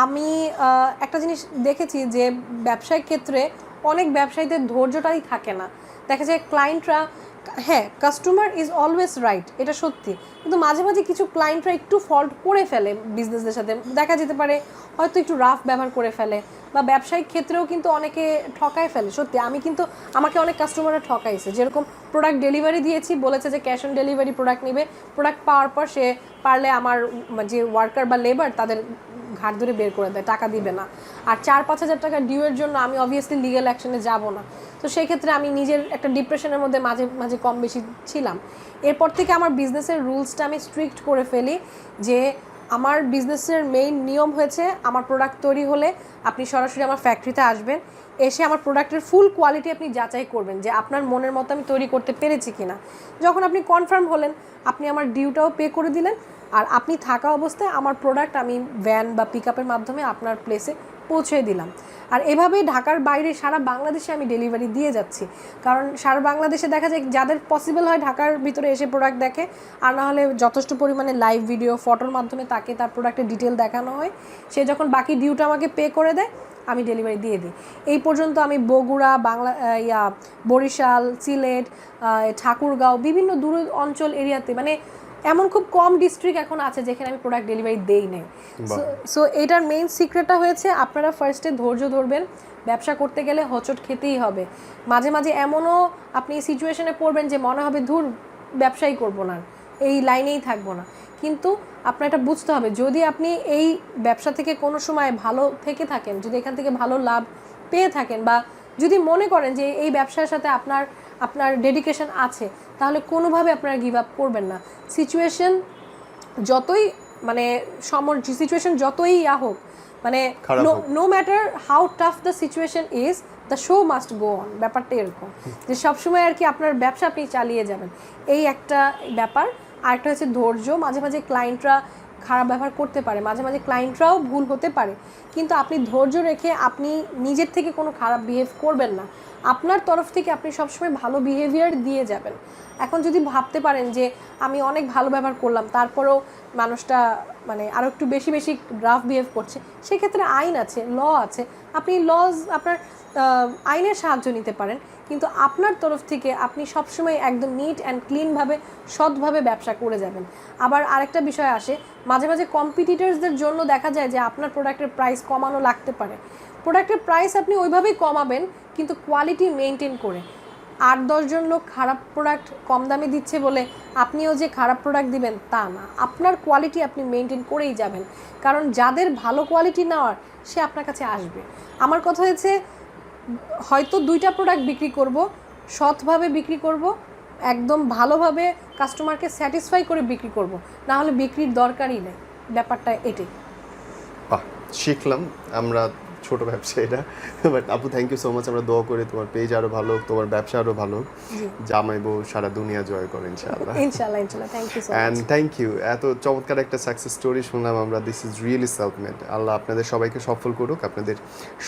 আমি একটা জিনিস দেখেছি যে ব্যবসায়িক ক্ষেত্রে অনেক ব্যবসায়ীদের ধৈর্যটাই থাকে না। দেখা যায় ক্লায়েন্টরা, হ্যাঁ কাস্টমার ইজ অলওয়েজ রাইট, এটা সত্যি, কিন্তু মাঝে মাঝে কিছু ক্লায়েন্টরা একটু ফল্ট করে ফেলে বিজনেসদের সাথে। দেখা যেতে পারে হয়তো একটু রাফ ব্যবহার করে ফেলে, বা ব্যবসায়িক ক্ষেত্রেও কিন্তু অনেকে ঠকায় ফেলে। সত্যি আমাকে অনেক কাস্টমাররা ঠকাইছে। যেরকম প্রোডাক্ট ডেলিভারি দিয়েছি, বলেছে যে ক্যাশ অন ডেলিভারি প্রোডাক্ট নেবে, প্রোডাক্ট পাওয়ার পর সে পারলে আমার যে ওয়ার্কার বা লেবার তাদের ঘাট ধরে বের করে দেয়, টাকা দিবে না। আর 4-5 হাজার টাকা ডিউয়ের জন্য আমি অবভিয়াসলি লিগ্যাল অ্যাকশনে যাব না। তো সেই ক্ষেত্রে আমি নিজের একটা ডিপ্রেশনের মধ্যে মাঝে মাঝে কম বেশি ছিলাম। এরপর থেকে আমার বিজনেসের রুলসটা আমি স্ট্রিক্ট করে ফেলি, যে আমার বিজনেসের মেইন নিয়ম হয়েছে আমার প্রোডাক্ট তৈরি হলে আপনি সরাসরি আমার ফ্যাক্টরিতে আসবেন, এসে আমার প্রোডাক্টের ফুল কোয়ালিটি আপনি যাচাই করবেন যে আপনার মনের মতো আমি তৈরি করতে পেরেছি কিনা। যখন আপনি কনফার্ম হলেন, আপনি আমার ডিউটাও পে করে দিলেন, আর আপনি থাকা অবস্থায় আমার প্রোডাক্ট আমি ভ্যান বা পিক আপের মাধ্যমে আপনার প্লেসে পৌঁছে দিলাম। আর এভাবেই ঢাকার বাইরে সারা বাংলাদেশে আমি ডেলিভারি দিয়ে যাচ্ছি। কারণ সারা বাংলাদেশে দেখা যায় যাদের পসিবল হয় ঢাকার ভিতরে এসে প্রোডাক্ট দেখে, আর না হলে যথেষ্ট পরিমাণে লাইভ ভিডিও, ফটোর মাধ্যমে তাকে তার প্রোডাক্টের ডিটেল দেখানো হয়। সে যখন বাকি ডিউটা আমাকে পে করে দেয়, আমি ডেলিভারি দিয়ে দিই। এই পর্যন্ত আমি বগুড়া, বরিশাল, সিলেট, ঠাকুরগাঁও, বিভিন্ন দূর অঞ্চল এরিয়াতে, মানে এমন খুব কম ডিস্ট্রিক্ট এখন আছে যেখানে আমি প্রোডাক্ট ডেলিভারি দেই নাই। সো এটার মেইন সিক্রেটটা হয়েছে আপনারা ফার্স্টে ধৈর্য ধরবেন। ব্যবসা করতে গেলে হোঁচট খেতেই হবে। মাঝে মাঝে এমনও আপনি সিচুয়েশনে পড়বেন যে মনে হবে ধুর ব্যবসাই করবো না, এই লাইনেই থাকবো না। কিন্তু আপনার এটা বুঝতে হবে, যদি আপনি এই ব্যবসা থেকে কোনো সময় ভালো থেকে থাকেন, যদি এখান থেকে ভালো লাভ পেয়ে থাকেন, বা যদি মনে করেন যে এই ব্যবসার সাথে আপনার ডেডিকেশন আছে, তাহলে কোনোভাবে আপনারা গিভ আপ করবেন না। সিচুয়েশন যতই মানে সিচুয়েশন যতই হোক, মানে খারাপ হোক। No matter how tough the situation is, the show must go on. ব্যাপারটা এরকম যে সবসময় আর কি আপনার ব্যবসা আপনি চালিয়ে যাবেন, এই একটা ব্যাপার। আর একটা হচ্ছে ধৈর্য। মাঝে মাঝে ক্লায়েন্টরা খারাপ ব্যবহার করতে পারে, মাঝে মাঝে ক্লায়েন্টরাও ভুল হতে পারে, কিন্তু আপনি ধৈর্য রেখে আপনি নিজের থেকে কোনো খারাপ বিহেভ করবেন না, আপনার তরফ থেকে আপনি সবসময় ভালো বিহেভিয়ার দিয়ে যাবেন। এখন যদি ভাবতে পারেন যে আমি অনেক ভালো ব্যবহার করলাম তারপরেও মানুষটা মানে আরও একটু বেশি বেশি রাফ বিহেভ করছে, সেক্ষেত্রে আইন আছে, ল আছে, আপনি আপনার আইনের সাহায্য নিতে পারেন, কিন্তু আপনার তরফ থেকে আপনি সবসময় একদম নিট অ্যান্ড ক্লিনভাবে সৎভাবে ব্যবসা করে যাবেন। আবার আরেকটা বিষয় আসে, মাঝে মাঝে কম্পিটিটরসদের জন্য দেখা যায় যে আপনার প্রোডাক্টের প্রাইস কমানো লাগতে পারে, প্রোডাক্টের প্রাইস আপনি ওইভাবেই কমাবেন কিন্তু কোয়ালিটি মেনটেন করে। 8-10 জন লোক খারাপ প্রোডাক্ট কম দামে দিচ্ছে বলে আপনিও যে খারাপ প্রোডাক্ট দিবেন তা না, আপনার কোয়ালিটি আপনি মেনটেন করেই যাবেন, কারণ যাদের ভালো কোয়ালিটি নেওয়ার সে আপনার কাছে আসবে। আমার কথা হয়েছে হয়তো 2টা প্রোডাক্ট বিক্রি করব, সৎভাবে বিক্রি করব, একদম ভালোভাবে কাস্টমারকে স্যাটিসফাই করে বিক্রি করব, না হলে বিক্রির দরকারই নেই। ব্যাপারটা এটাই। বাহ, শিখলাম আমরা ছোট ব্যবসায়ীরা। বাট আপু থ্যাংক ইউ সো মাচ। আমরা দোয়া করি তোমার পেজ আরো ভালো হোক, তোমার ব্যবসা আরো ভালো হোক, জামাই বউ সারা দুনিয়া জয় করে ইনশাআল্লাহ। ইনশাআল্লাহ ইনশাআল্লাহ। Thank you so much. And thank you. এত চমৎকার একটা সাকসেস স্টোরি শুনলাম আমরা। This is really self made. আল্লাহ আপনাদের সবাইকে সফল করুক, আপনাদের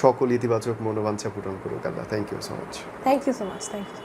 সকল ইতিবাচক মনোবাঞ্ছা পূরণ করুক আল্লাহ। Thank you so much. Thank you so much. Thank you.